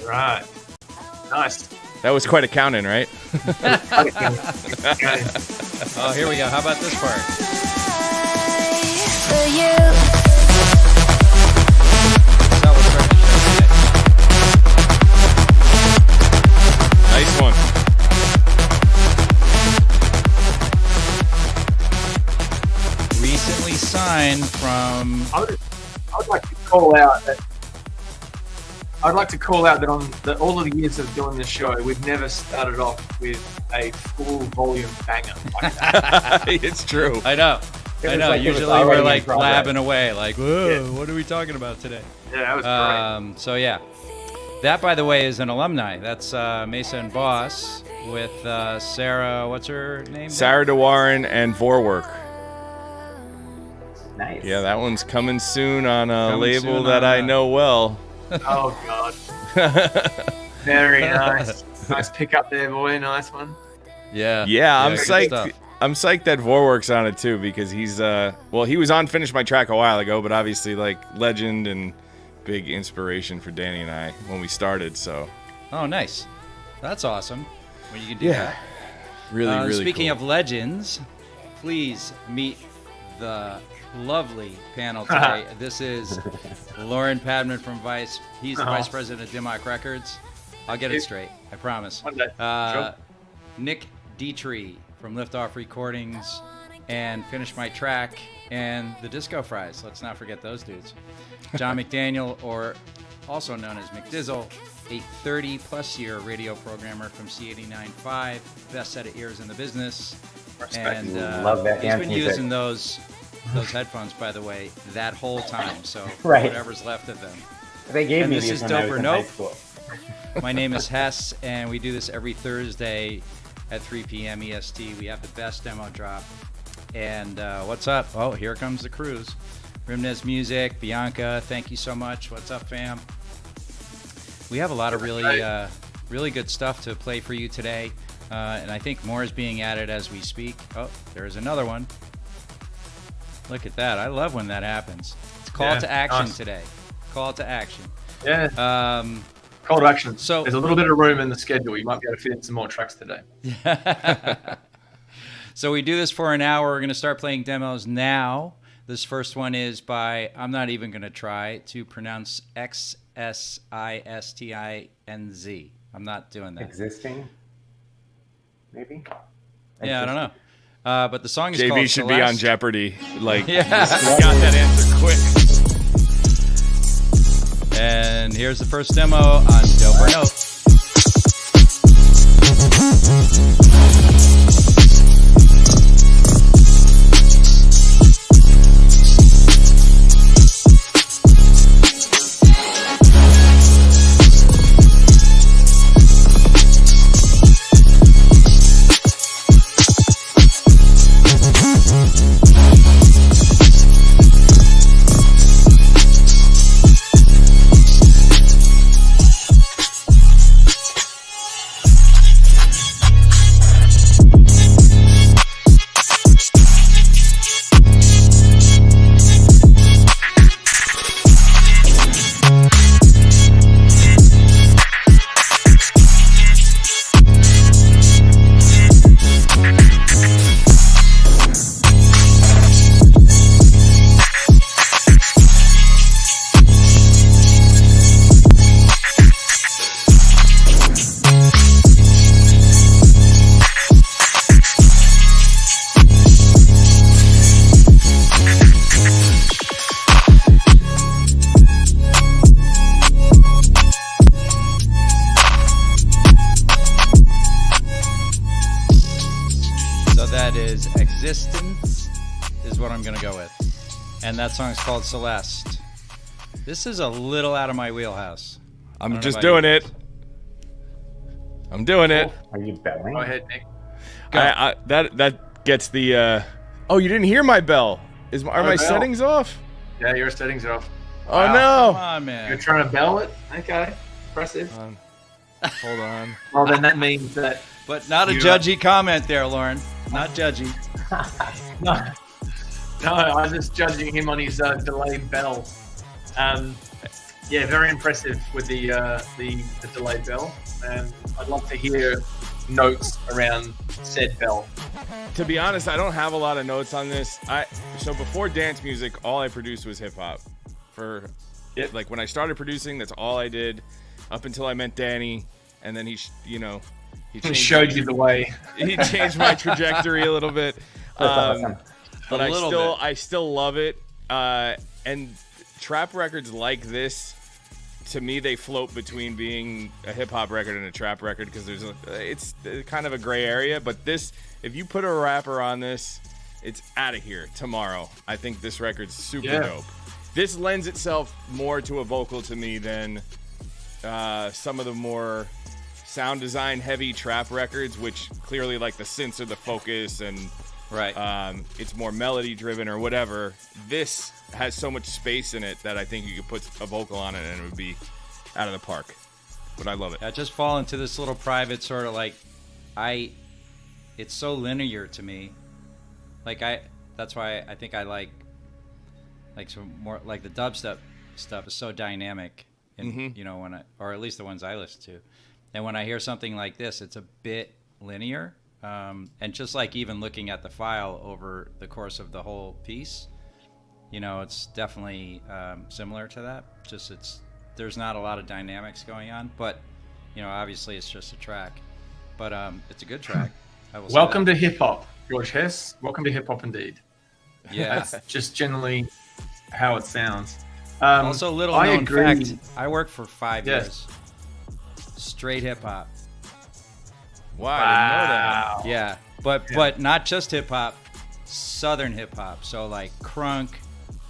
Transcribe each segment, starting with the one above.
Right. Nice. That was quite a count-in, right? Oh, here we go. How about this part? For you. That's how we'll start the show today. Nice one. Recently signed from... I would like to call out that. I'd like to call out that on all of the years of doing this show, we've never started off with a full volume banger like that. It's true. I know. It was like it was Usually already we're in like progress. blabbing away, like, whoa, what are we talking about today? Yeah, that was great. So yeah, that by the way is an alumni. That's Mesa and Boss with Sarah. What's her name? Sarah DeWarren and Vorwerk. Nice. Yeah, that one's coming soon on a Coming label soon that on, I know well. Oh God. Very nice. Nice pick up there, boy. Nice one. Yeah. Yeah, I'm good psyched. stuff. I'm psyched that Vorwerk's on it too because he's he was on Finish My Track a while ago, but obviously like legend and big inspiration for Danny and I when we started. So Oh, nice. That's awesome. When you can do that. really Speaking cool. of legends, please meet the lovely panel today. This is Lauren Padman from Vice. He's the vice president of Dimmock Records. I'll get it straight. I promise. One day. Sure. Nick Dietrich from Liftoff Recordings and Finish My Track and the Disco Fries. Let's not forget those dudes. John McDaniel, or also known as McDizzle, a 30-plus year radio programmer from C89.5, best set of ears in the business. Respect. And Love that he's dance been music. using those headphones, by the way, that whole time. So Right. whatever's left of them. They gave And me this these is when I Dope was or in Nope. high school. My name is Hess, and we do this every Thursday at 3 p.m. EST. We have the best demo drop. And what's up? Oh, here comes the cruise. Rimnez Music, Bianca, thank you so much. What's up, fam? We have a lot of really good stuff to play for you today. And I think more is being added as we speak. Oh, there's another one. Look at that. I love when that happens. It's call to action today. Call to action. Yeah. Call to action. So- There's a little bit of room in the schedule. You might be able to fit in some more tracks today. So we do this for an hour. We're going to start playing demos now. This first one is by, I'm not even going to try to pronounce Xsistinz. I'm not doing that. Existing? Maybe? Yeah, I don't know. But the song is JB called should be on Celeste. Jeopardy. Like, Yeah. got that answer quick. And here's the first demo on Dope or Nope. Existence is what I'm going to go with. And that song's called Celeste. This is a little out of my wheelhouse. I don't I'm know just about doing you. it. I'm doing it. Are you belling? Go ahead, Nick. That gets the. Oh, you didn't hear my bell. Are my bell. settings off? Yeah, your settings are off. Oh Wow. Come no! on, man. You're trying to bell it? Okay. Impressive. Hold on. Well, then that means that. But not a You- judgy comment there, Lauren. Not judgy. No, I'm just judging him on his delayed bell. Yeah, very impressive with the delayed bell. I'd love to hear notes around said bell. To be honest, I don't have a lot of notes on this. So before dance music, all I produced was hip hop. Like when I started producing, that's all I did up until I met Danny, and then he showed you the way. He changed my trajectory a little bit. Awesome. But I still love it. And trap records like this, to me, they float between being a hip hop record and a trap record because it's kind of a gray area. But this, if you put a rapper on this, it's out of here tomorrow. I think this record's super dope. This lends itself more to a vocal to me than some of the more sound design heavy trap records, which clearly like the synths are the focus and it's more melody driven or whatever. This has so much space in it that I think you could put a vocal on it and it would be out of the park. But I love it. I just fall into this little private sort of like, it's so linear to me. That's why I think I like some more, like the dubstep stuff is so dynamic, and you know, or at least the ones I listen to. And when I hear something like this, it's a bit linear. And just like even looking at the file over the course of the whole piece, you know, it's definitely similar to that. There's not a lot of dynamics going on, but you know, obviously it's just a track. But it's a good track. Welcome to hip hop, George Hess. Welcome to hip hop indeed. Yeah, that's just generally how it sounds. Also, little known fact: I worked for 5 years, straight hip hop. Wow, I didn't know that. Yeah, but not just hip hop, Southern hip hop. So like crunk,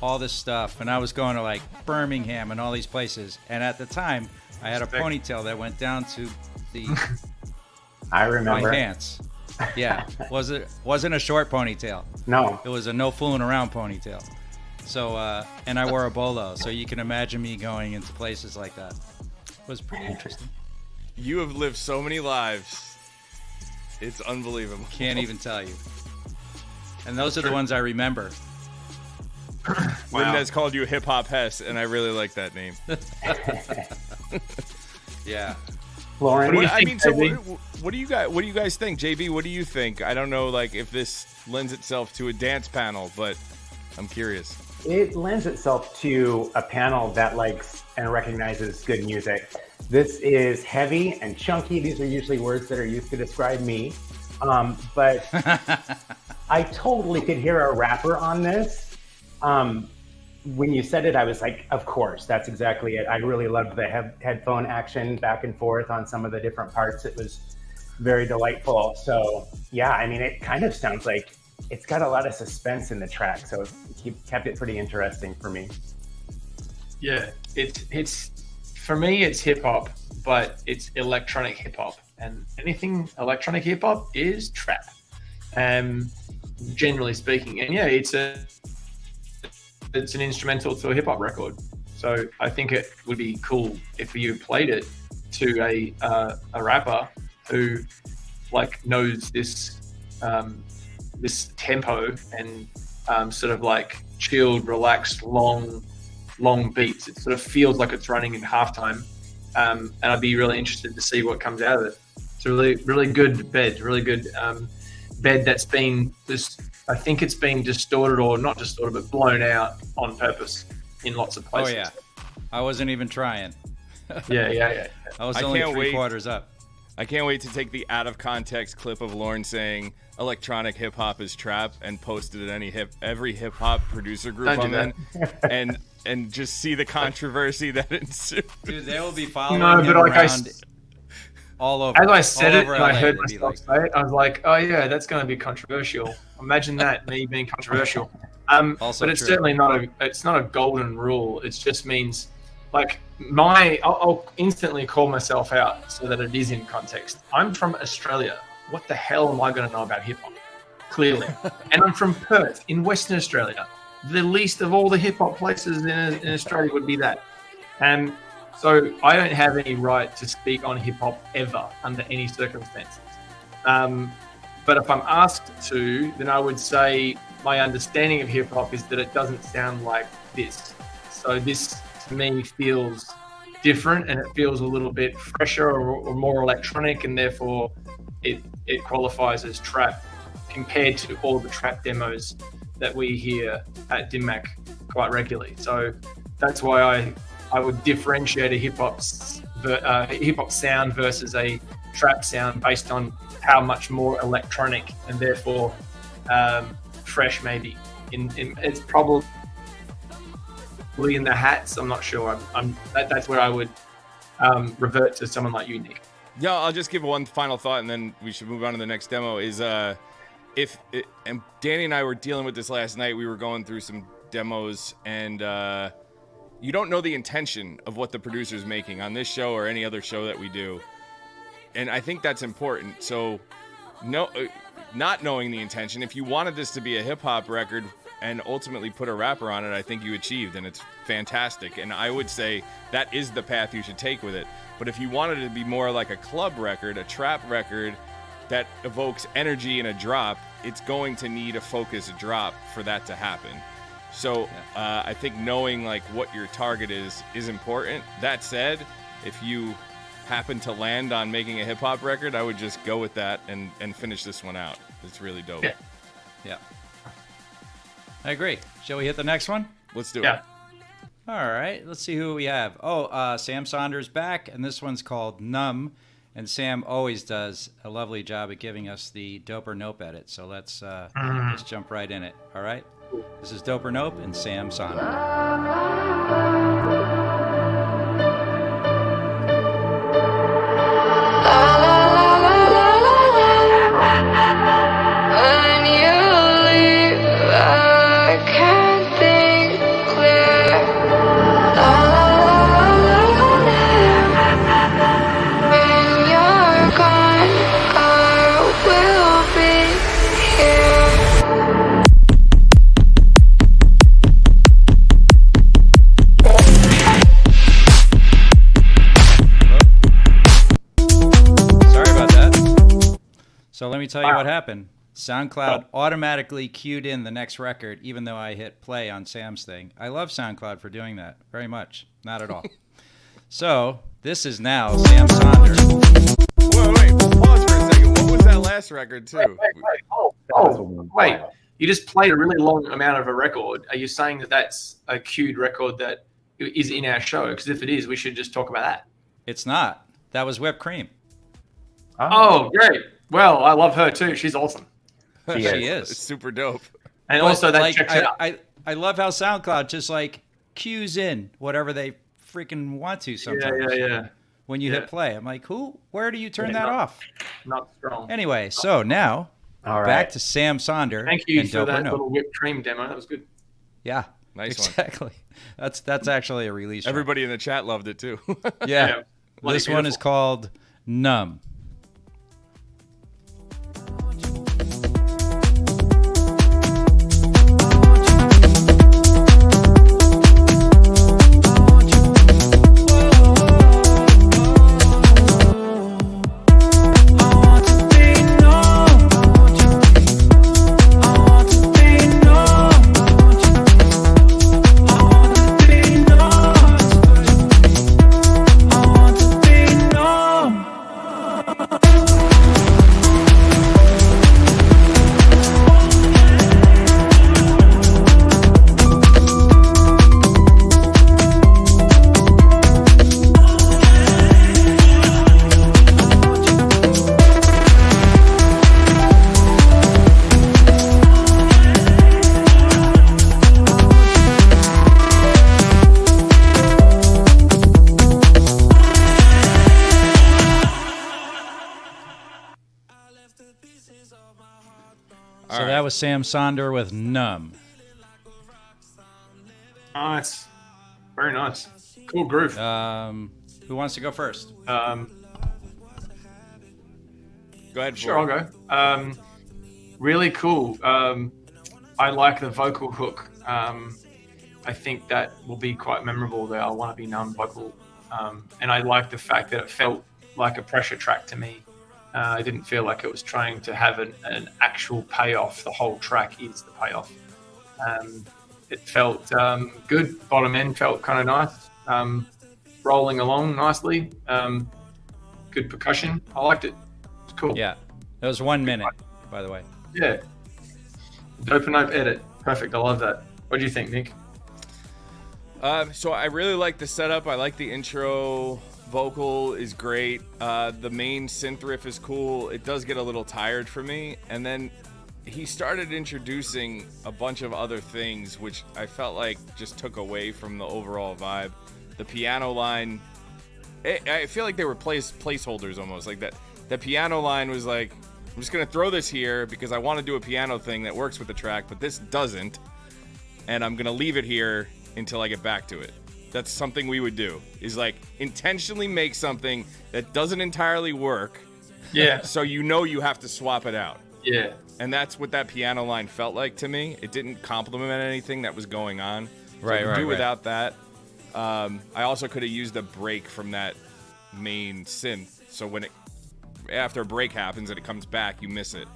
all this stuff. And I was going to like Birmingham and all these places. And at the time, I had a ponytail that went down to the I remember my pants. Yeah, wasn't a short ponytail. No, it was a no fooling around ponytail. So and I wore a bolo. So you can imagine me going into places like that. It was pretty interesting. You have lived so many lives. It's unbelievable. Can't even tell you. And those are the ones I remember. Linda's called you Hip Hop Hess, and I really like that name. Yeah. Lauren, what do you guys think? JB, what do you think? I don't know, like if this lends itself to a dance panel, but I'm curious. It lends itself to a panel that likes and recognizes good music. This is heavy and chunky. These are usually words that are used to describe me. But I totally could hear a rapper on this. When you said it, I was like, of course, that's exactly it. I really loved the headphone action back and forth on some of the different parts. It was very delightful. So yeah, I mean, it kind of sounds like it's got a lot of suspense in the track. So it kept it pretty interesting for me. Yeah, it's for me, it's hip hop, but it's electronic hip hop, and anything electronic hip hop is trap. Generally speaking, and yeah, it's an instrumental to a hip hop record. So I think it would be cool if you played it to a rapper who like knows this this tempo and sort of like chilled, relaxed, long beats. It sort of feels like it's running in halftime, and I'd be really interested to see what comes out of it. It's a really good bed, bed that's been I think it's been distorted, or not distorted, but blown out on purpose in lots of places. Oh yeah, I wasn't even trying. Yeah. I was only three-quarters up. I can't wait to take the out of context clip of Lauren saying electronic hip hop is trap and post it at every hip hop producer group on then, and just see the controversy that ensues. Dude, they will be following him around all over. As I said it, and I heard LA, myself say it, I was like, oh yeah, that's going to be controversial. Imagine that, me being controversial. Also but it's true. certainly not a golden rule. It just means like I'll instantly call myself out so that it is in context. I'm from Australia. What the hell am I going to know about hip hop? Clearly. And I'm from Perth in Western Australia. The least of all the hip hop places in Australia would be that. And so I don't have any right to speak on hip hop ever under any circumstances. But if I'm asked to, then I would say my understanding of hip hop is that it doesn't sound like this. So this to me feels different and it feels a little bit fresher or more electronic, and therefore it qualifies as trap compared to all the trap demos that we hear at DimMac quite regularly. So that's why I would differentiate a hip hop sound versus a trap sound based on how much more electronic and therefore fresh maybe. It's probably in the hats. I'm not sure. That's where I would revert to someone like you, Nick. Yeah, I'll just give one final thought, and then we should move on to the next demo. And Danny and I were dealing with this last night. We were going through some demos, and you don't know the intention of what the producer's making on this show or any other show that we do, and I think that's important. So, not knowing the intention, if you wanted this to be a hip hop record and ultimately put a rapper on it, I think you achieved, and it's fantastic. And I would say that is the path you should take with it. But if you wanted it to be more like a club record, a trap record that evokes energy in a drop, it's going to need a focused drop for that to happen. So I think knowing like what your target is important. That said, if you happen to land on making a hip hop record, I would just go with that and finish this one out. It's really dope. Yeah. I agree. Shall we hit the next one? Let's do it. All right. Let's see who we have. Oh, Sam Saunders back, and this one's called Numb. And Sam always does a lovely job at giving us the Dope or Nope edit. So let's jump right in it. All right. This is Dope or Nope and Sam Saunders. So let me tell you what happened. SoundCloud automatically queued in the next record, even though I hit play on Sam's thing. I love SoundCloud for doing that very much. Not at all. So this is now Sam Saunders. Wait, pause for a second. What was that last record, too? Wait. You just played a really long amount of a record. Are you saying that that's a queued record that is in our show? Because if it is, we should just talk about that. It's not. That was Whipped Cream. Oh, great. Well, I love her too. She's awesome. She is. It's super dope. And but also that checks out. I love how SoundCloud just like cues in whatever they freaking want to sometimes. Yeah. When you hit play. I'm like, where do you turn that off? Not strong. Anyway, so now back to Sam Saunders. Thank you for that little Whipped Cream demo. That was good. Yeah. Nice exactly. One. That's actually a release. Everybody in the chat loved it too. Yeah. This one is called Numb. So that was Sam Saunders with Numb. Nice. Very nice. Cool groove. Who wants to go first? Go ahead. Sure, I'll go. Really cool. I like the vocal hook. I think that will be quite memorable, the I Want to Be Numb vocal. And I like the fact that it felt like a pressure track to me. I didn't feel like it was trying to have an actual payoff. The whole track is the payoff. It felt good. Bottom end felt kind of nice. rolling along nicely. Good percussion. I liked it. It's cool. Yeah. That was 1 minute, by the way. Yeah. Open up edit. Perfect. I love that. What do you think, Nick? So I really like the setup. I like the intro. Vocal is great. The main synth riff is cool. It does get a little tired for me. And then he started introducing a bunch of other things, which I felt like just took away from the overall vibe. The piano line, I feel like they were placeholders almost. Like that. The piano line was like, I'm just going to throw this here because I want to do a piano thing that works with the track, but this doesn't. And I'm going to leave it here until I get back to it. That's something we would do, is like intentionally make something that doesn't entirely work. Yeah. So you have to swap it out. Yeah. And that's what that piano line felt like to me. It didn't complement anything that was going on. So Right, I could right, do right. without that. I also could have used a break from that main synth. So when after a break happens and it comes back, you miss it.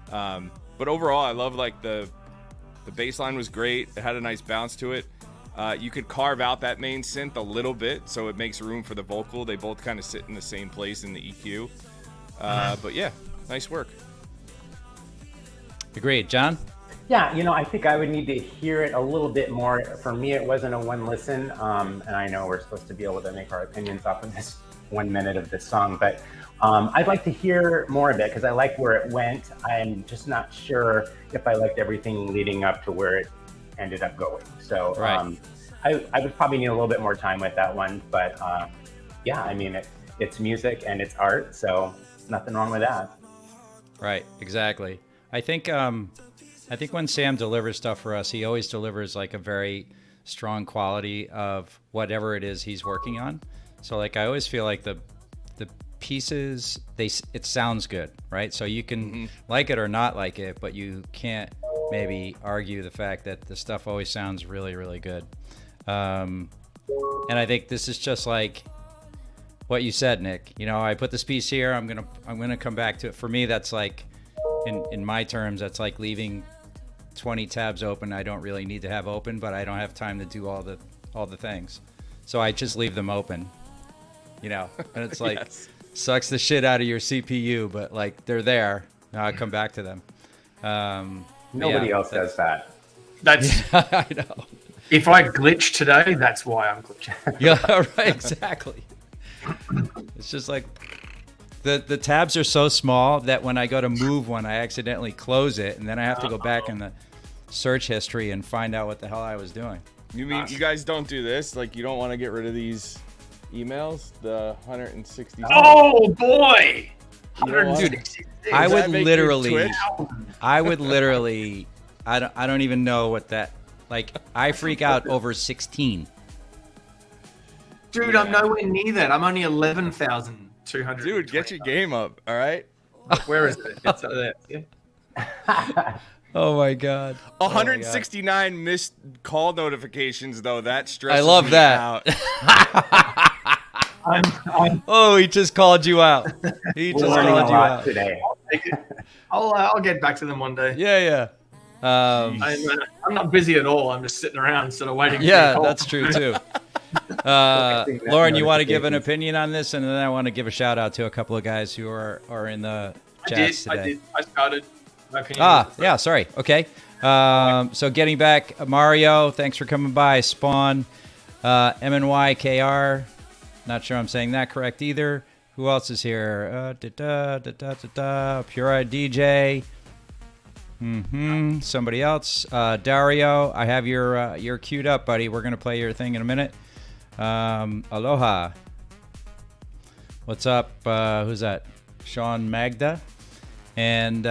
But overall, I love like the bass line was great. It had a nice bounce to it. You could carve out that main synth a little bit so it makes room for the vocal. They both kind of sit in the same place in the EQ. But yeah, nice work. Agreed. John? Yeah, I think I would need to hear it a little bit more. For me, it wasn't a one listen, and I know we're supposed to be able to make our opinions off of this 1 minute of this song, but I'd like to hear more of it because I like where it went. I'm just not sure if I liked everything leading up to where it ended up going. So Right. I would probably need a little bit more time with that one, but yeah, I mean, it's music and it's art, so nothing wrong with that. Right, exactly. I think when Sam delivers stuff for us, he always delivers like a very strong quality of whatever it is he's working on. So like I always feel like the pieces, it sounds good, right? So you can like it or not like it, but you can't maybe argue the fact that the stuff always sounds really, really good. And I think this is just like what you said, Nick. I put this piece here. I'm gonna come back to it. For me, that's like, in my terms, that's like leaving 20 tabs open I don't really need to have open, but I don't have time to do all the things. So I just leave them open. And it's like, Yes. Sucks the shit out of your CPU, but like they're there. Now I come back to them. Nobody else does that. That's I know. if I glitch today, that's why I'm glitching. Yeah, right, exactly. It's just like the tabs are so small that when I go to move one, I accidentally close it, and then I have to go back in the search history and find out what the hell I was doing. You mean you guys don't do this? Like you don't want to get rid of these emails? The 160. Oh boy! Dude, I would literally, I don't even know what that, like, I freak out over 16. Dude, I'm nowhere near that. I'm only 11,200. Dude, get your game up, all right? Where is it? It's there. Yeah. Oh my God. 169 missed call notifications, though. That stresses I love me that. out. Oh, he just called you out. He just Learning called a you lot out. today. I'll get back to them one day. Yeah. I'm not busy at all. I'm just sitting around sort of waiting. Yeah, for your that's call. true too. Lauren, you want to give an opinion on this, and then I want to give a shout out to a couple of guys who are in the chats I today. did. I started. My opinion. Yeah, sorry. Okay. So getting back, Mario, thanks for coming by. Spawn, MNYKR, not sure I'm saying that correct either. Who else is here? Pure Eye DJ. Somebody else. Dario, I have your queued up, buddy. We're gonna play your thing in a minute. Aloha. What's up? Who's that? Sean Magda. And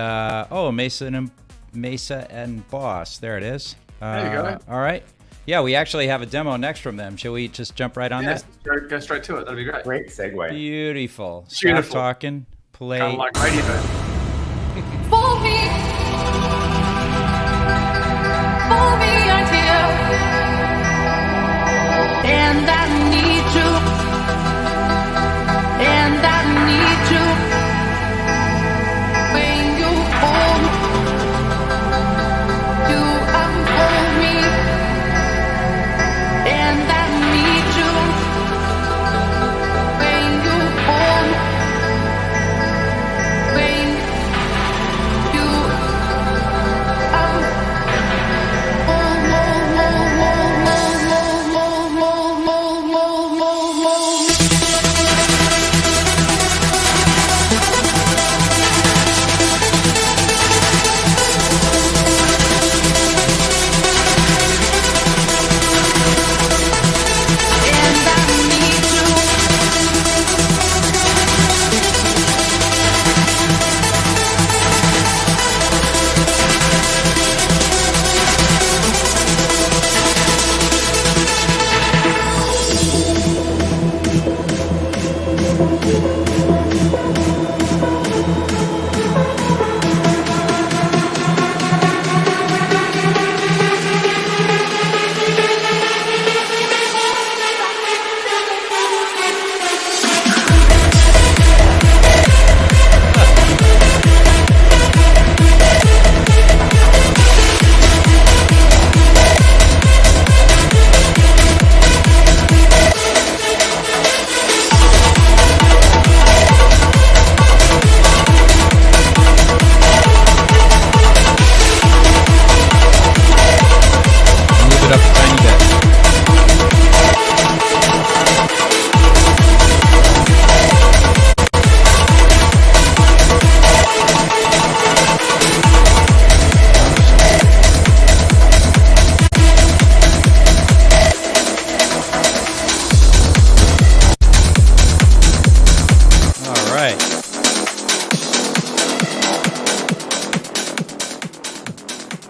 Mesa and Boss. There it is. There you go. All right. Yeah, we actually have a demo next from them. Shall we just jump right on that? Go straight to it. That'd be great. Great segue. Beautiful. Stop Beautiful. talking. Play. Kind of like radio. For me, I'm here, and I need you, and I need you. When you hold me, you unfold me, and I need you.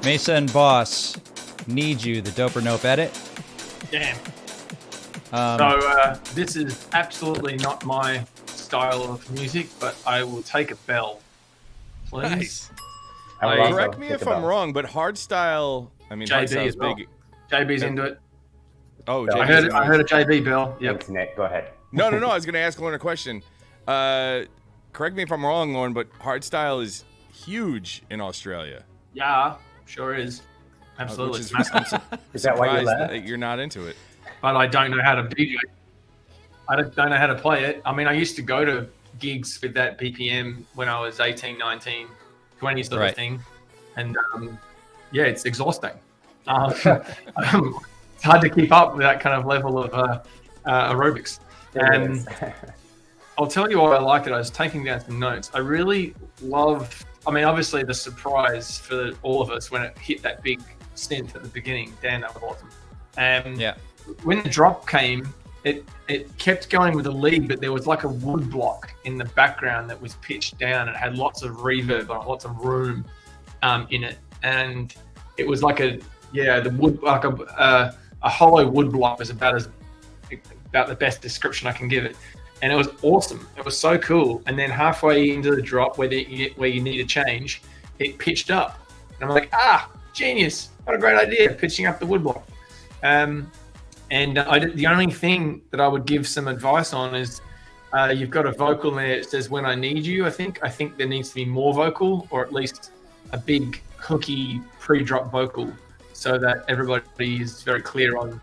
Mesa and Boss, Need You, the Dope or Nope edit. Damn. Um, So this is absolutely not my style of music, but I will take a bell, please. Nice. I would also Correct me take if a I'm bell. wrong, but hardstyle. I mean, JB hardstyle is as well. big. JB's into it. Oh, I I JB's heard. I heard a JB bell. Yep. Thanks, Nick. Go ahead. No. I was gonna ask Lauren a question. Correct me if I'm wrong, Lauren, but hardstyle is huge in Australia. Yeah, sure is. Absolutely. Which is, It's massive. Is that why you surprised left? that you're not into it. But I don't know how to DJ. I don't know how to play it. I mean, I used to go to gigs with that BPM when I was 18, 19, 20 sort Right. of thing. And yeah, it's exhausting. It's hard to keep up with that kind of level of aerobics. It And is. I'll tell you why I liked it. I was taking down some notes. I really loved, I mean, obviously the surprise for all of us when it hit that big synth at the beginning. Damn, that was awesome. yeah. When the drop came, it kept going with the lead, but there was like a wood block in the background that was pitched down. It had lots of reverb on it, lots of room in it, and it was like the wood, like a hollow wood block was about the best description I can give it. And it was awesome. It was so cool. And then halfway into the drop, where you need a change, it pitched up, and I'm like, genius! What a great idea, pitching up the wood block. The only thing that I would give some advice on is you've got a vocal there. It says "When I Need You." I think there needs to be more vocal, or at least a big hooky pre-drop vocal, so that everybody is very clear on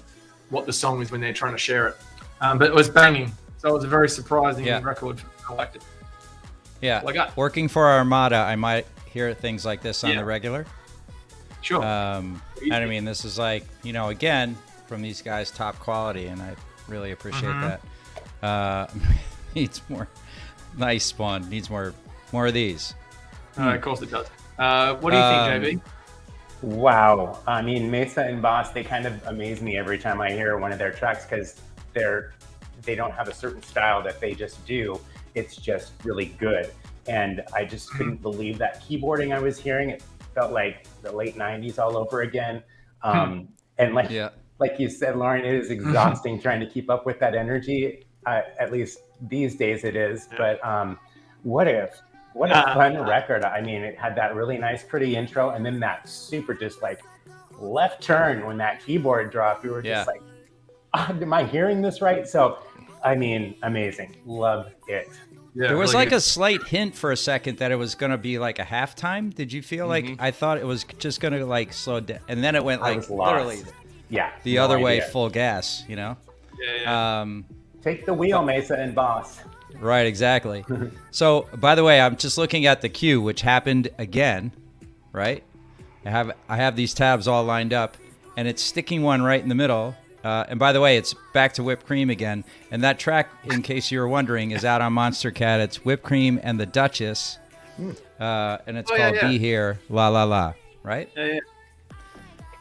what the song is when they're trying to share it. But it was banging, so it was a very surprising record. I liked it. Yeah. Well, I got- Working for Armada, I might hear things like this on the regular. Sure. And I mean, this is like, again, from these guys, top quality, and I really appreciate that. Needs more. Nice, Spawn. Needs more of these. Of course it does. What do you think, JB? Wow. I mean, Mesa and Boss, they kind of amaze me every time I hear one of their tracks because they don't have a certain style that they just do. It's just really good. And I just couldn't believe that keyboarding I was hearing. It felt like the late 90s all over again. And like you said, Lauren, it is exhausting trying to keep up with that energy. At least these days it is. But what a fun record. I mean, it had that really nice, pretty intro, and then that super just like left turn when that keyboard dropped. We were just like, am I hearing this right? So, I mean, amazing. Love it. Yeah, There was really like good. a slight hint for a second that it was going to be like a halftime. Did you feel like I thought it was just going to like slow down, and then it went I like was lost. literally the no other way, idea. full gas, Yeah. Take the wheel, Mesa and Boss. Right, exactly. So, by the way, I'm just looking at the queue, which happened again, right? I have these tabs all lined up, and it's sticking one right in the middle. And by the way, it's back to Whipped Cream again. And that track, in case you were wondering, is out on Monster Cat. It's Whipped Cream and the Duchess, and it's called Be Here, La La La, right? Yeah.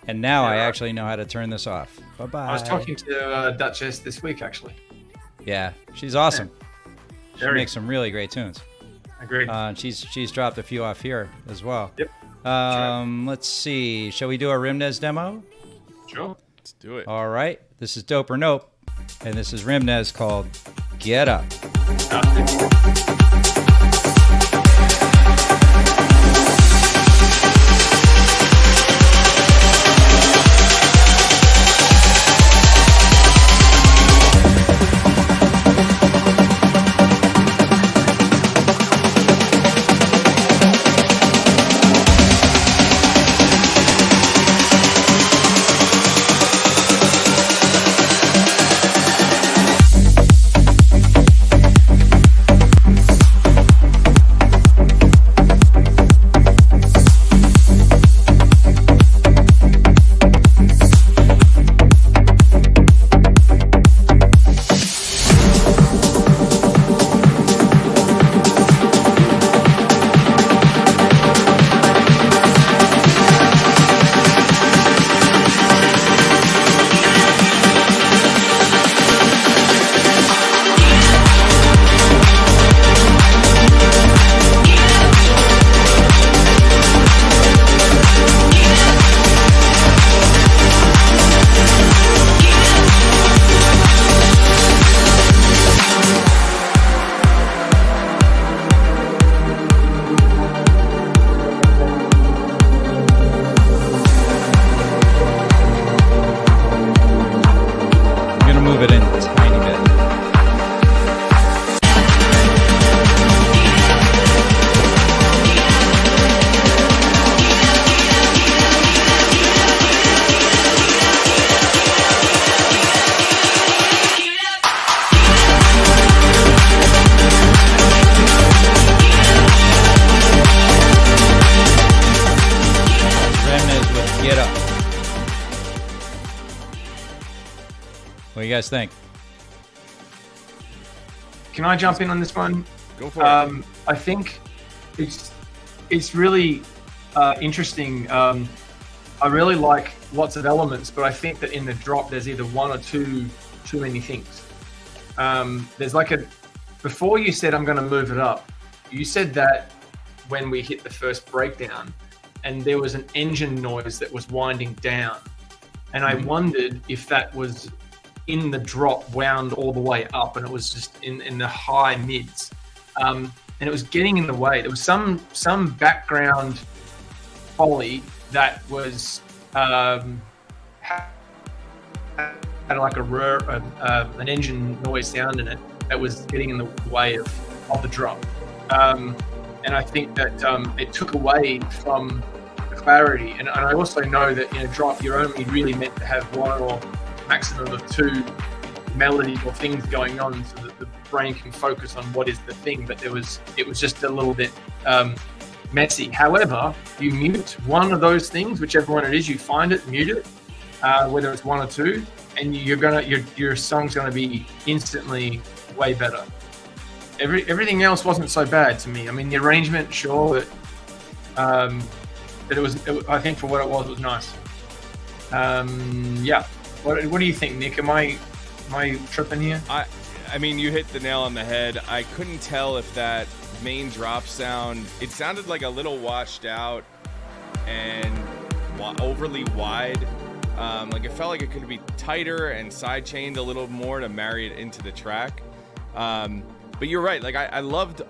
And now I actually know how to turn this off. Bye-bye. I was talking to Duchess this week, actually. Yeah, she's awesome. She Very. makes some really great tunes. Agreed. She's dropped a few off here as well. Yep. Let's see. Shall we do a Rimnez demo? Sure. Let's do it. All right. This is Dope or Nope, and this is Rimnez called Get Up. do you guys think? Can I jump in on this one? Go for it. I think it's really interesting. I really like lots of elements, but I think that in the drop there's either one or too many things. There's like before you said I'm going to move it up, you said that when we hit the first breakdown, and there was an engine noise that was winding down, and I wondered if that was in the drop wound all the way up, and it was just in the high mids, and it was getting in the way. There was some background foley that was had like an engine noise sound in it that was getting in the way of the drop, and I think that it took away from the clarity. And I also know that in a drop you're only really meant to have one or maximum of two melodies or things going on, so that the brain can focus on what is the thing. But it was just a little bit messy. However, you mute one of those things, whichever one it is, you find it, mute it, whether it's one or two, and your song's gonna be instantly way better. Everything else wasn't so bad to me. I mean, the arrangement, sure, but it was I think for what it was nice. Yeah. What do you think, Nick? Am I tripping here? I mean, you hit the nail on the head. I couldn't tell if that main drop sound, it sounded like a little washed out and overly wide. Like it felt like it could be tighter and side chained a little more to marry it into the track. But you're right. Like I loved,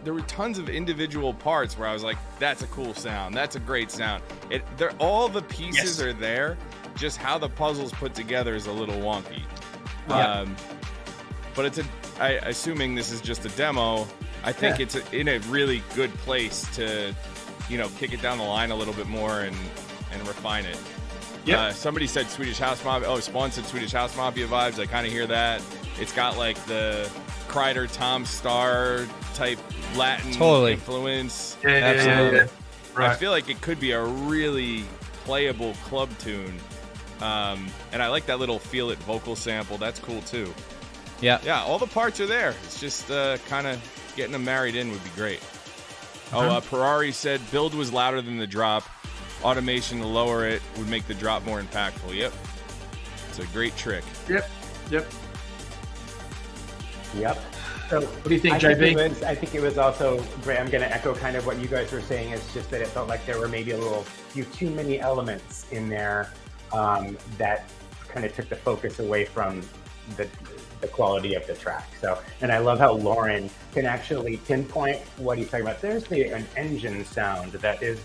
there were tons of individual parts where I was like, that's a cool sound. That's a great sound. All the pieces are there. Just how the puzzle's put together is a little wonky. Yeah. But assuming this is just a demo, I think it's in a really good place to, kick it down the line a little bit more and refine it. Yeah. Somebody said Swedish House Mafia. Oh, Spawn said Swedish House Mafia vibes. I kind of hear that. It's got like the Kreider, Tom Starr type Latin influence. Yeah. Right. I feel like it could be a really playable club tune. And I like that little Feel It vocal sample. That's cool too. Yeah. Yeah, all the parts are there. It's just kind of getting them married in would be great. Ferrari said build was louder than the drop. Automation to lower it would make the drop more impactful. Yep. It's a great trick. Yep. So what do you think, JB? I think it was also great. I'm going to echo kind of what you guys were saying. It's just that it felt like there were maybe a few too many elements in there that kind of took the focus away from the quality of the track. So, and I love how Lauren can actually pinpoint what he's talking about. There's an engine sound that is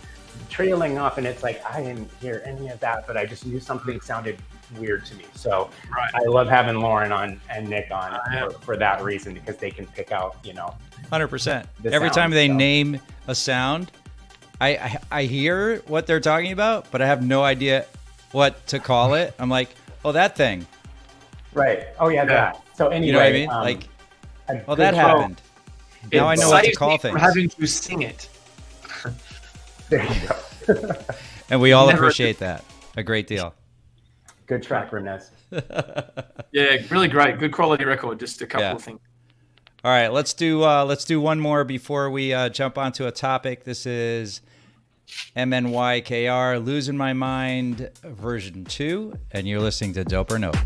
trailing off, and it's like, I didn't hear any of that, but I just knew something sounded weird to me. So I love having Lauren on and Nick on for that reason, because they can pick out, 100%. Every time they name a sound, I hear what they're talking about, but I have no idea what to call it. I'm like, oh, that thing. Right. Oh, yeah, that. So anyway, you know what I mean? That happened. Now I know what to call things. Having to sing it. There you go. And we all appreciate that a great deal. Good track, Rimnez. Yeah, really great. Good quality record. Just a couple of things. All right, let's do one more before we jump onto a topic. This is MNYKR, Losing My Mind, version 2, and you're listening to Dope or Nope.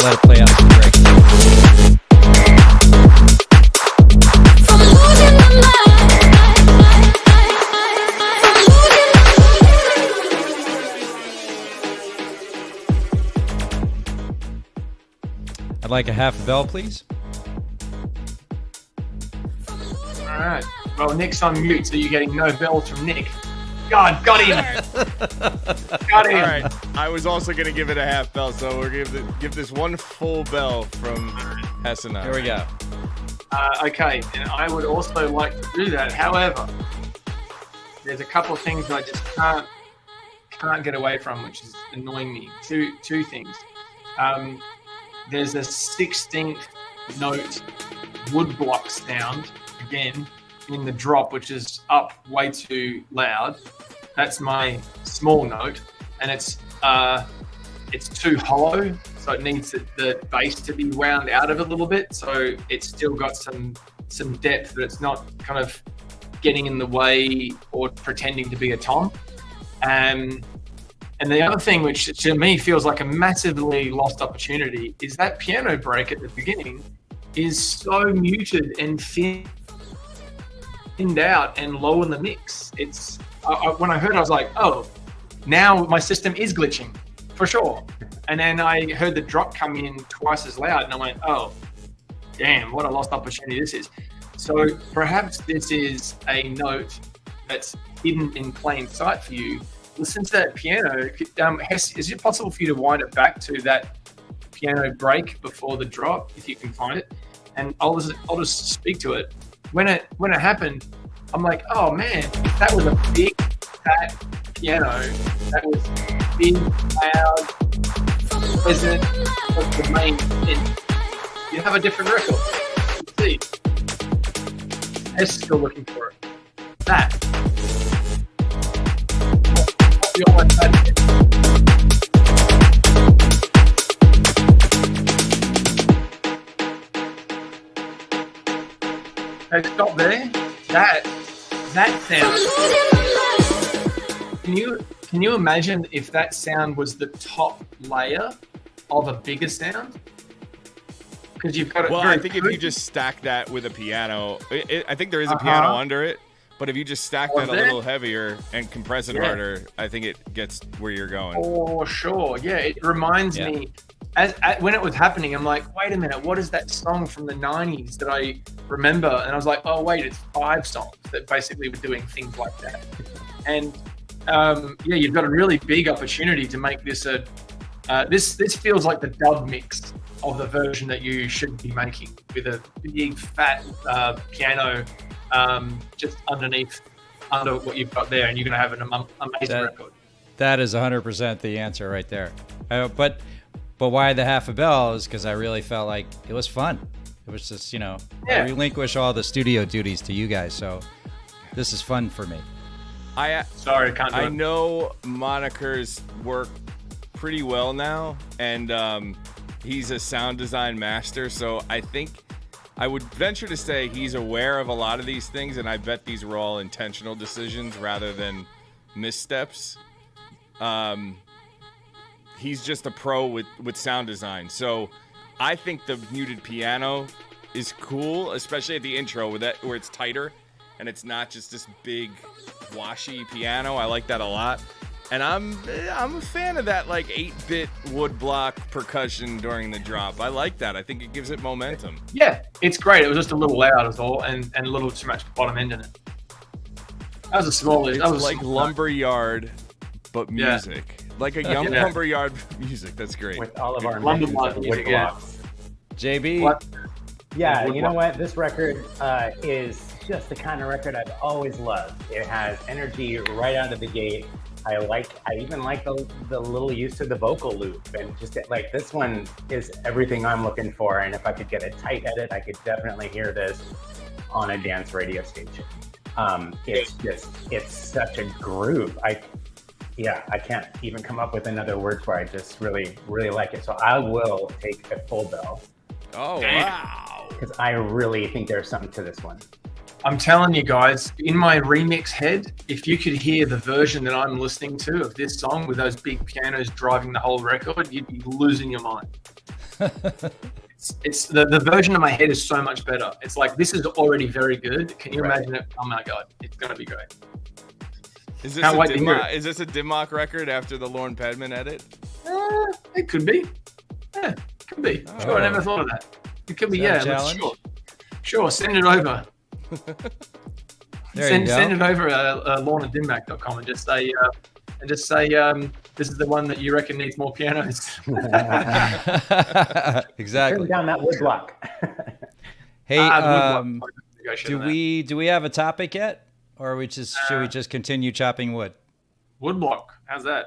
let it play out to the break. From losing my mind. I'd like a half bell, please. All right. Well, Nick's on mute, so you're getting no bells from Nick. God, got him. Got him. All right. I was also going to give it a half bell, so we're going to give this one full bell from Hess and I. Here we go. Okay, and I would also like to do that. However, there's a couple of things that I just can't get away from, which is annoying me. Two things. There's a 16th note woodblock sound again in the drop, which is up way too loud. That's my small note, and it's too hollow, so it needs the bass to be wound out of it a little bit, so it's still got some depth, but it's not kind of getting in the way or pretending to be a tom. And the other thing, which to me feels like a massively lost opportunity, is that piano break at the beginning is so muted and thinned out and low in the mix. It's when I heard it, I was like, oh, now my system is glitching for sure. And then I heard the drop come in twice as loud, and I went, oh, damn, what a lost opportunity this is. So perhaps this is a note that's hidden in plain sight for you. Listen to that piano. Hess, is it possible for you to wind it back to that piano break before the drop, if you can find it? And I'll just speak to it. When it happened, I'm like, oh man, if that was a big fat piano, that was big, loud, pleasant, was the main thing, you have a different record. Let's see. Hess is still looking for it. That. You almost had it. Hey, stop there. That sound. Can you imagine if that sound was the top layer of a bigger sound? Because you've got it. Well, I think if you just stack that with a piano, I think there is a piano under it. But if you just stack that a little heavier and compress it harder, I think it gets where you're going. For sure. Yeah, it reminds me. When it was happening, I'm like, wait a minute, what is that song from the 90s that I remember? And I was like, oh, wait, it's 5 songs that basically were doing things like that. And you've got a really big opportunity to make this this feels like the dub mix of the version that you should be making, with a big fat piano just under what you've got there, and you're going to have an amazing record. That is 100% the answer right there. But why the half a bell is because I really felt like it was fun. It was just, I relinquish all the studio duties to you guys, so this is fun for me. I know Moniker's work pretty well now, and he's a sound design master, so I think I would venture to say he's aware of a lot of these things, and I bet these were all intentional decisions rather than missteps. He's just a pro with sound design. So I think the muted piano is cool, especially at the intro where it's tighter and it's not just this big washy piano. I like that a lot. And I'm a fan of that like 8-bit woodblock percussion during the drop. I like that. I think it gives it momentum. Yeah, it's great. It was just a little loud as all, and a little too much bottom end in it. That was a small. It's like lumberyard, but music. Like a young lumberyard music. That's great. With all of our wood blocks. JB. What? Yeah, you know what? This record is just the kind of record I've always loved. It has energy right out of the gate. I even like the little use of the vocal loop, and just like this one is everything I'm looking for. And if I could get a tight edit, I could definitely hear this on a dance radio station. It's such a groove. I can't even come up with another word for it. I just really, really like it. So I will take a full bell. Oh, wow. Because I really think there's something to this one. I'm telling you guys, in my remix head, if you could hear the version that I'm listening to of this song with those big pianos driving the whole record, you'd be losing your mind. It's the version of my head is so much better. It's like, this is already very good. Can you imagine it? Oh my god, it's gonna be great. Is this, Can't wait to hear it. is this a Dimmock record after the Lorne Pedman edit? It could be. Yeah, could be. Sure, I never thought of that. It could be. Is that a Yeah, challenge? sure. Send it over. There you go. Send it over lorneandimmac.com and just say this is the one that you reckon needs more pianos. Exactly. Turn down that wood block. Hey, do do we have a topic yet, or should we just continue chopping wood? woodblock? How's that?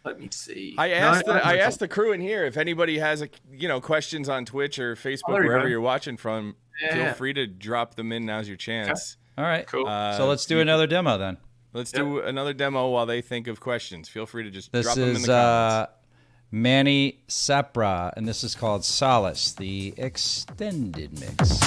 Let me see. I asked the crew in here if anybody has questions on Twitch or Facebook, there you wherever go. you're watching from. Yeah. Feel free to drop them in. Now's your chance. All right. Cool. So let's do another demo then. Let's do another demo while they think of questions. Feel free to just This drop them in the is comments. Manny Sapra, and this is called Solace, the extended mix.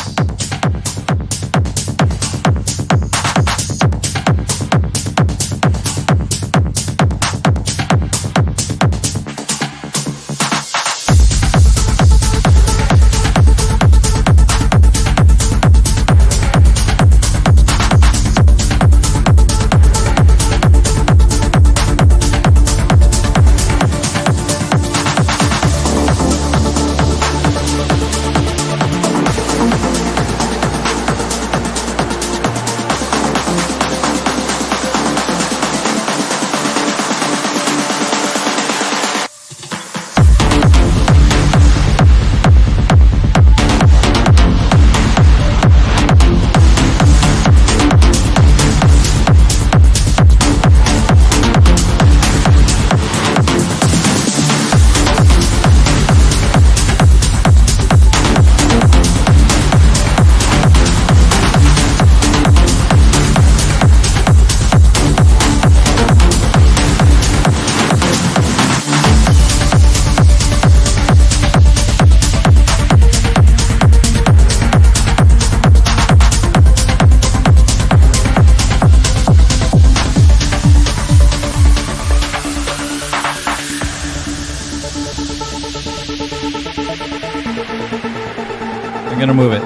I'm gonna move it.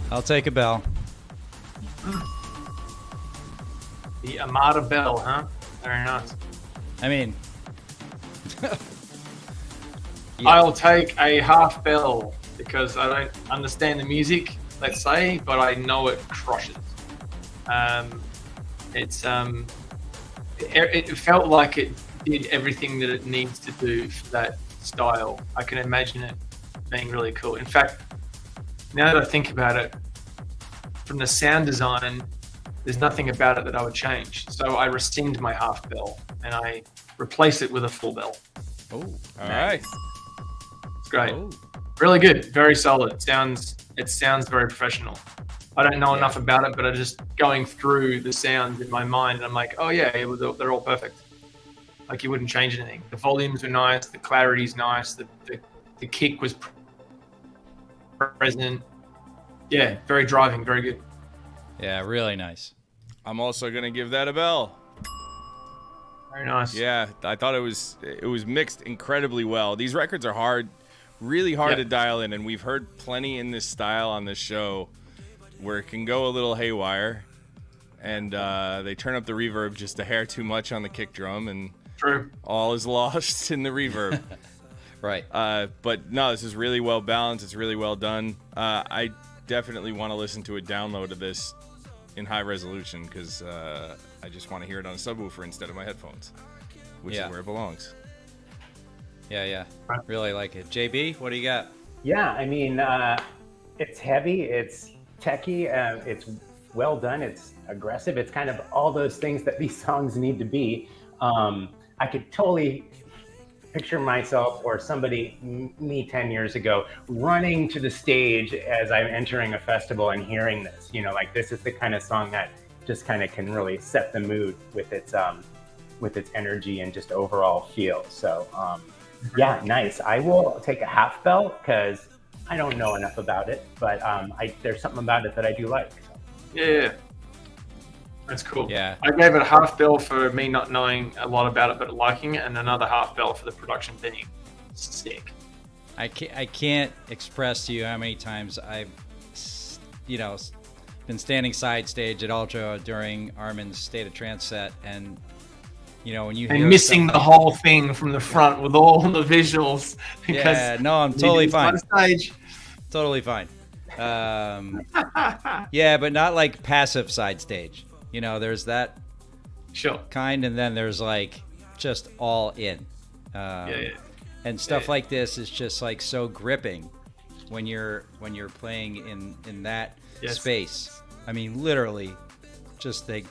I'll take a bell. The Amada Bell, huh? Very nice. I mean, I'll take a half bell because I don't understand the music, let's say, but I know it crushes. It felt like it did everything that it needs to do for that style. I can imagine it being really cool. In fact, now that I think about it, from the sound design, there's nothing about it that I would change. So I rescind my half bell and I replace it with a full bell. oh, All right. It's great. oh, Really good. Very solid. It sounds very professional. I don't know enough about it, but I'm just going through the sounds in my mind and I'm like, oh yeah, they're all perfect. Like you wouldn't change anything. The volumes are nice. The clarity's nice. The kick was present. Yeah, very driving. Very good. yeah, really nice. I'm also gonna give that a bell. Very nice. Yeah, I thought it was mixed incredibly well. These records are hard, really hard Yep. to dial in, and we've heard plenty in this style on this show where it can go a little haywire, and they turn up the reverb just a hair too much on the kick drum, and True. all is lost in the reverb. Right. But no, this is really well balanced. It's really well done. I definitely want to listen to a download of this in high resolution because I just want to hear it on a subwoofer instead of my headphones. which is where it belongs. Yeah. Really like it. JB, what do you got? Yeah, I mean, it's heavy, it's techy, it's well done, it's aggressive. It's kind of all those things that these songs need to be. I could totally picture myself or somebody, me 10 years ago, running to the stage as I'm entering a festival and hearing this. You know, like this is the kind of song that just kind of can really set the mood with its energy and just overall feel. So yeah, nice. I will take a half bell because I don't know enough about it, but there's something about it that I do like. So. Yeah. That's cool. Yeah. I gave it a half bell for me not knowing a lot about it but liking it, and another half bell for the production being sick. I can't express to you how many times I've, been standing side stage at Ultra during Armin's State of Trance set, and when you hear missing the whole thing from the front with all the visuals. Because I'm totally fine. Stage. Totally fine. Yeah, but not like passive side stage. There's that kind, and then there's like just all in. And stuff like this is just like so gripping when you're playing in that space. I mean, literally, just they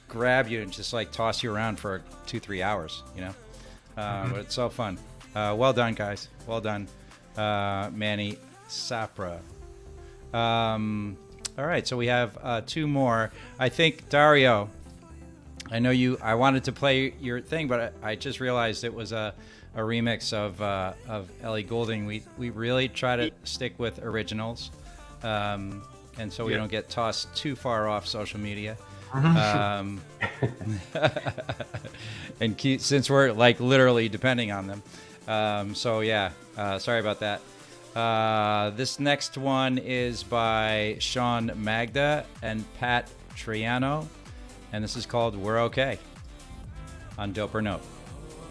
grab you and just like toss you around for 2-3 hours. But it's so fun. Well done, guys. Well done, Manny Sapra. All right, so we have 2 more. I think, Dario, I know I wanted to play your thing, but I just realized it was a remix of Ellie Goulding. We really try to stick with originals, and so we don't get tossed too far off social media. And since we're like literally depending on them. Sorry about that. This next one is by Sean Magda and Pat Triano, and this is called We're Okay on Dope or Note.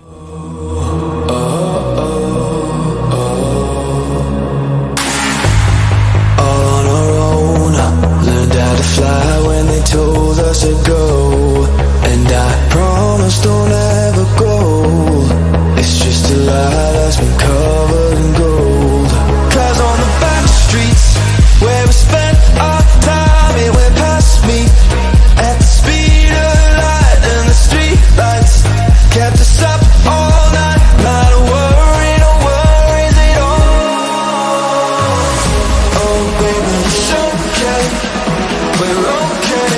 All on our own, learned how to fly when they told us to go, and I promise don't ever go. It's just a lie that's been covered in gold. Cause on the back streets where we spent our time, it went past me at the speed of light, and the street lights kept us up all night. Not a worry, no worries at all. Oh baby, it's okay, we're okay,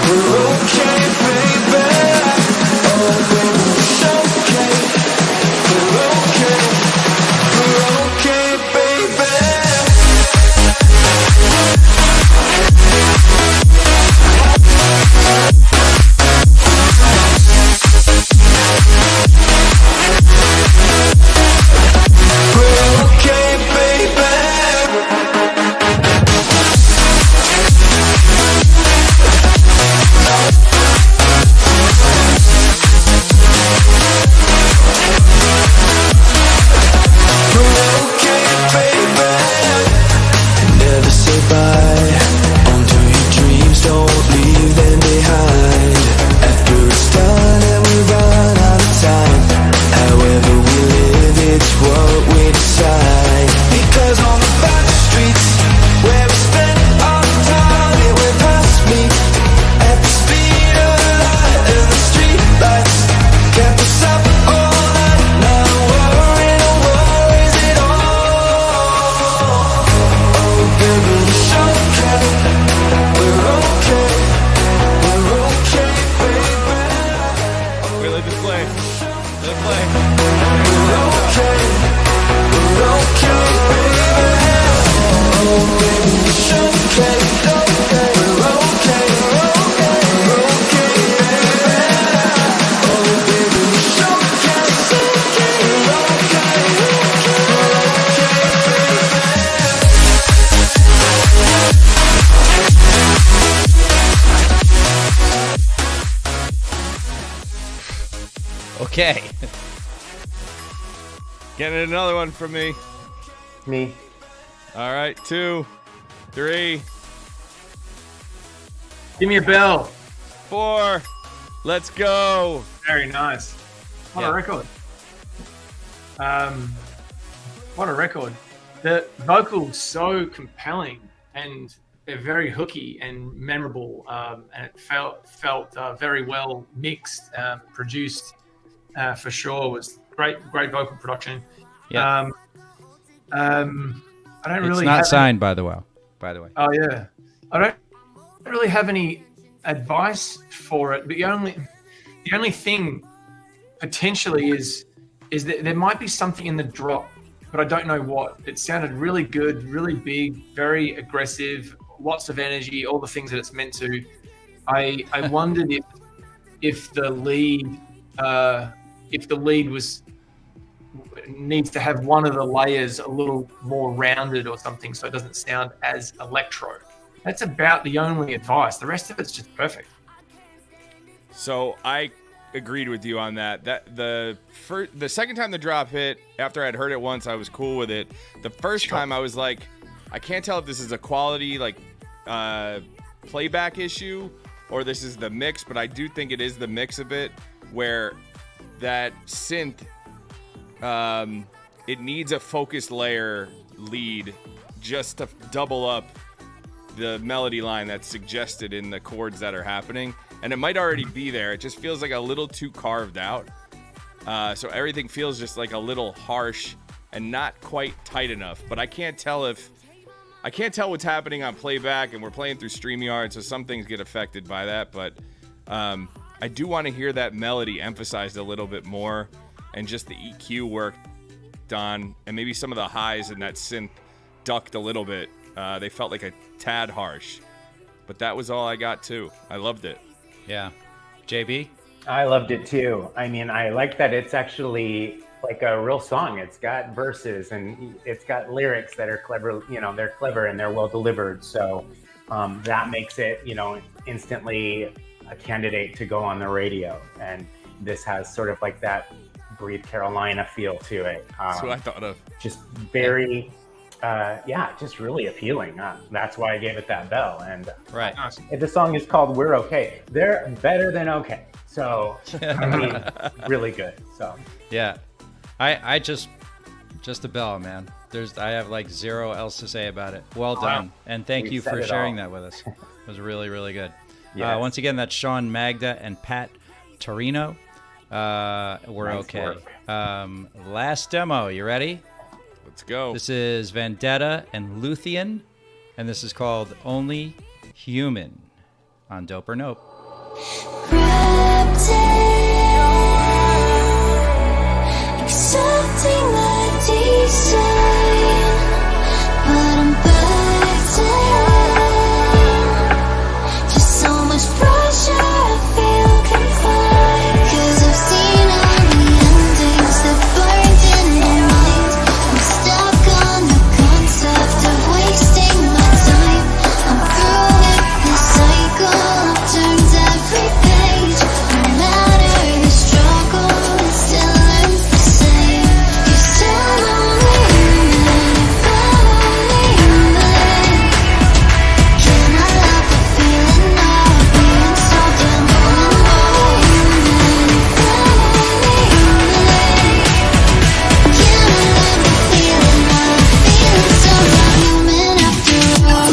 we're okay, baby. Oh baby, it's okay, we're okay, we're okay, baby. We're okay, baby. We're okay, baby. Never say bye unto your dreams, don't leave them behind. After it's done and we run out of time, however we live, it's what we decide. Because on the back streets where we spent our time, it went past me at the speed of light, and the street lights kept us up all night. Not a worry, no worries at all. Oh baby, it's okay, we're okay, we're okay, baby. Wait, let this play. Let it play. We're okay, we're okay, baby. Oh baby, it's okay, we're okay, we're okay, baby. Oh baby, it's okay, we're okay, Okay. Getting another one from me. Me. All right, 2, 3, Give me a bell. 4. Let's go. Very nice. What a record. What a record. The vocals so compelling, and they're very hooky and memorable, and it felt very well mixed, produced, for sure. Was great vocal production. Yeah. I don't really. It's not have signed, by the way. Oh yeah, I don't really have any advice for it. But the only thing potentially is that there might be something in the drop, but I don't know what. It sounded really good, really big, very aggressive, lots of energy, all the things that it's meant to. I wondered if the lead needs to have one of the layers a little more rounded or something, so it doesn't sound as electro. That's about the only advice. The rest of it's just perfect. So I agreed with you on that. That the second time the drop hit, after I'd heard it once, I was cool with it. The first time I was like, I can't tell if this is a quality playback issue or this is the mix, but I do think it is the mix a bit, where that synth, it needs a focus layer lead just to double up the melody line that's suggested in the chords that are happening. And it might already be there. It just feels like a little too carved out. So everything feels just like a little harsh and not quite tight enough. But I can't tell what's happening on playback, and we're playing through StreamYard, so some things get affected by that. But I do want to hear that melody emphasized a little bit more, and just the EQ work done, and maybe some of the highs in that synth ducked a little bit. They felt like a tad harsh. But that was all I got too. I loved it. Yeah. JB? I loved it too. I mean, I like that it's actually like a real song. It's got verses and it's got lyrics that are clever. You know, they're clever and they're well delivered. So that makes it, instantly a candidate to go on the radio. And this has sort of like that Breathe Carolina feel to it. That's what I thought of. Just very, just really appealing. That's why I gave it that bell. And Right. the song is called We're Okay. They're better than okay. So, I mean, really good. So, Yeah. I just a bell, man. I have like zero else to say about it. Well done. And thank We've you said for it sharing all. that with us. It was really, really good. Yes. Once again, that's Sean Magda and Pat Torino. We're Nice okay. work. Last demo. You ready? Let's go. This is Vendetta and Luthien, and this is called Only Human on Dope or Nope. Wrapped in accepting the design, but I'm back down. Just so much pressure, I feel confined. 'Cause I've seen all the endings that burned in my mind. I'm stuck on the concept of wasting my time. I'm through with this cycle, I've turned every page. No matter the struggle, it still ends the same. 'Cause I'm only human if I'm only human. Can I love the feeling of being so damn alone? I'm only human if I'm only human. Can I love the feeling of being so damn human after all?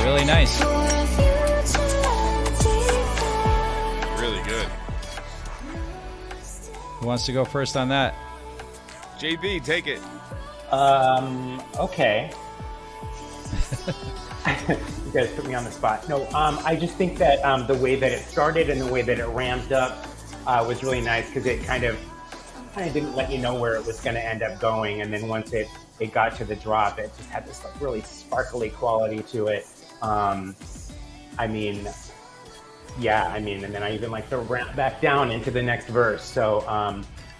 Really nice. Really good. Who wants to go first on that? JB, take it. okay. You guys put me on the spot. No, I just think that the way that it started and the way that it ramped up was really nice, because it kind of kind of didn't let you know where it was going to end up going. And then once it got to the drop, it just had this like really sparkly quality to it. I mean, and then I even like the ramp back down into the next verse. So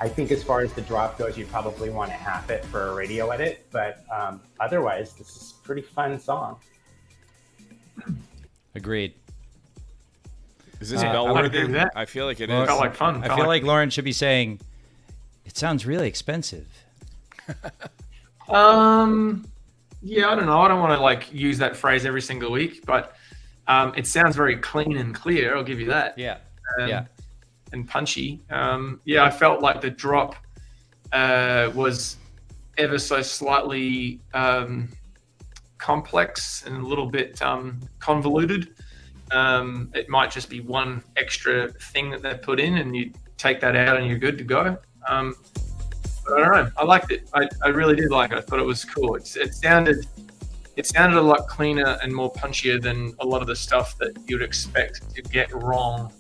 I think as far as the drop goes, you probably want to half it for a radio edit. But otherwise, this is a pretty fun song. Agreed. Is this bell would agree with worthy? that. I feel like it It is. felt like fun. I feel like Lauren should be saying, "It sounds really expensive." Yeah, I don't know. I don't want to like use that phrase every single week, but it sounds very clean and clear. I'll give you that. Yeah. And punchy. Yeah, I felt like the drop was ever so slightly complex and a little bit convoluted. It might just be one extra thing that they put in, and you take that out and you're good to go. But I don't know. I liked it. I really did like it. I thought it was cool. It sounded a lot cleaner and more punchier than a lot of the stuff that you'd expect to get wrong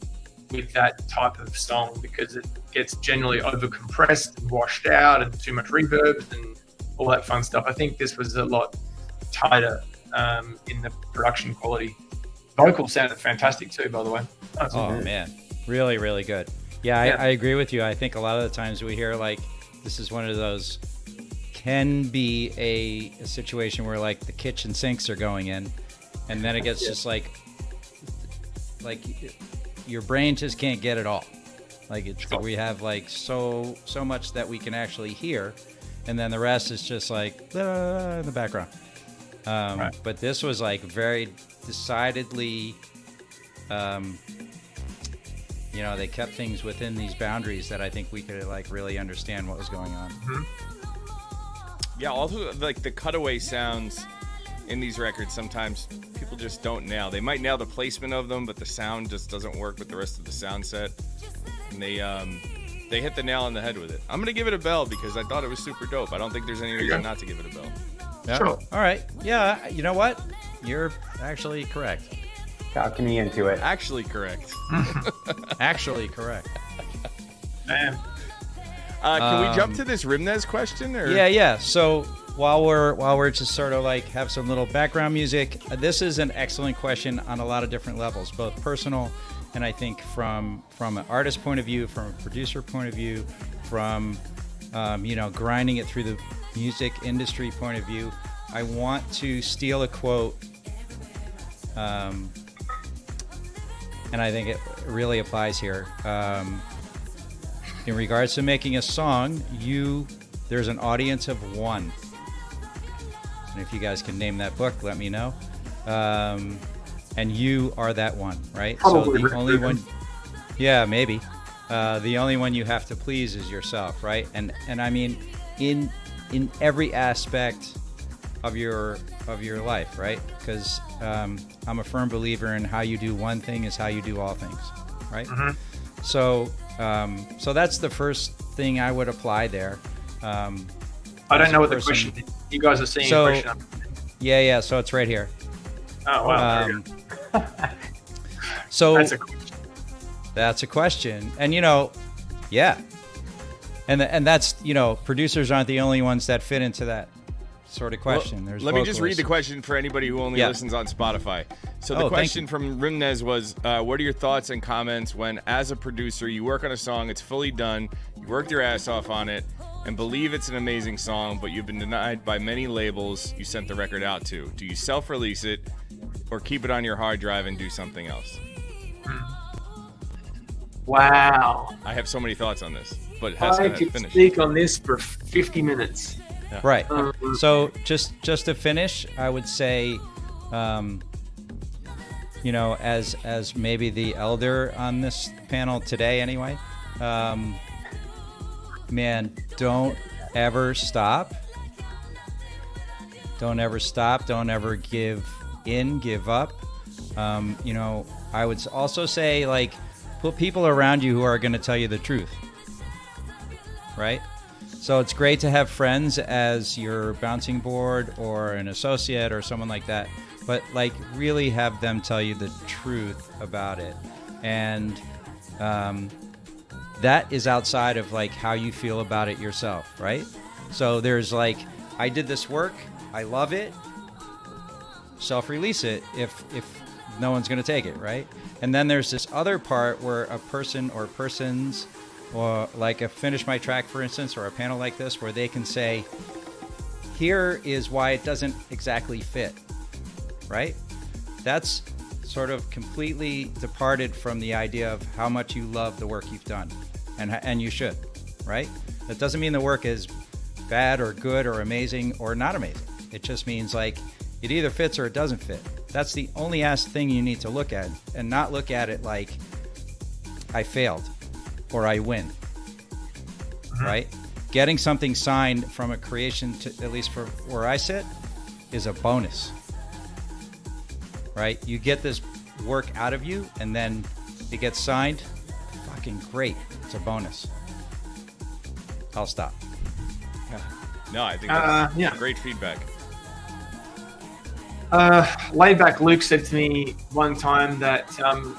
with that type of song, because it gets generally over compressed and washed out and too much reverb and all that fun stuff. I think this was a lot tighter in the production quality. Vocals sounded fantastic too, by the way. Oh man, really, really good. Yeah, I agree with you. I think a lot of the times we hear like this is one of those can be a situation where like the kitchen sinks are going in, and then it gets just like your brain just can't get it all. Like we have like so much that we can actually hear, and then the rest is just like in the background. Right. But this was like very decidedly, they kept things within these boundaries that I think we could like really understand what was going on. Mm-hmm. Yeah, also like the cutaway sounds in these records, sometimes people just don't nail. They might nail the placement of them, but the sound just doesn't work with the rest of the sound set. And they hit the nail on the head with it. I'm gonna give it a bell because I thought it was super dope. I don't think there's any reason not to give it a bell. Yeah. Sure. All right. Yeah. You know what? You're actually correct. Talking me into it. Actually correct. Actually correct. Man. Can we jump to this Rimnez question? Or? Yeah. So while we're just sort of like have some little background music, this is an excellent question on a lot of different levels, both personal and I think from an artist point of view, from a producer point of view, from grinding it through the music industry point of view. I want to steal a quote, and I think it really applies here. In regards to making a song, there's an audience of one. And if you guys can name that book, let me know. And you are that one, right? Probably so the only one, yeah, maybe. The only one you have to please is yourself, right? And I mean, in every aspect of your life, right? Because I'm a firm believer in how you do one thing is how you do all things, right? Mm-hmm. So that's the first thing I would apply there. I don't know what the question is. You guys are seeing a question. Yeah. So it's right here. Oh wow. There we go. So That's a question. That's a question, and yeah, and that's producers aren't the only ones that fit into that sort of question. Well, There's let me just read vocalists. the question for anybody who only listens on Spotify. So the question from Rimnez was, what are your thoughts and comments when, as a producer, you work on a song, it's fully done, you worked your ass off on it, and believe it's an amazing song, but you've been denied by many labels you sent the record out to? Do you self-release it, or keep it on your hard drive and do something else? Wow. I have so many thoughts on this, but Hess, I go ahead, could finish. speak on this for 50 minutes. Right. So just to finish, I would say, as maybe the elder on this panel today, anyway, man, don't ever stop. Don't ever stop. Don't ever give up. I would also say, like, put people around you who are going to tell you the truth. Right? So it's great to have friends as your bouncing board or an associate or someone like that, but like really have them tell you the truth about it. And that is outside of like how you feel about it yourself, right? So there's like, I did this work, I love it, self-release it if no one's going to take it, right? And then there's this other part where a person or persons, or like a Finish My Track, for instance, or a panel like this, where they can say, here is why it doesn't exactly fit, right? That's sort of completely departed from the idea of how much you love the work you've done, and you should, right? That doesn't mean the work is bad or good or amazing or not amazing. It just means like it either fits or it doesn't fit. That's the only thing you need to look at, and not look at it like I failed or I win, right? Getting something signed from a creation, to, at least for where I sit, is a bonus, right? You get this work out of you and then it gets signed, fucking great. It's a bonus. I'll stop. No, I think that's yeah. great feedback. Laidback Luke said to me one time that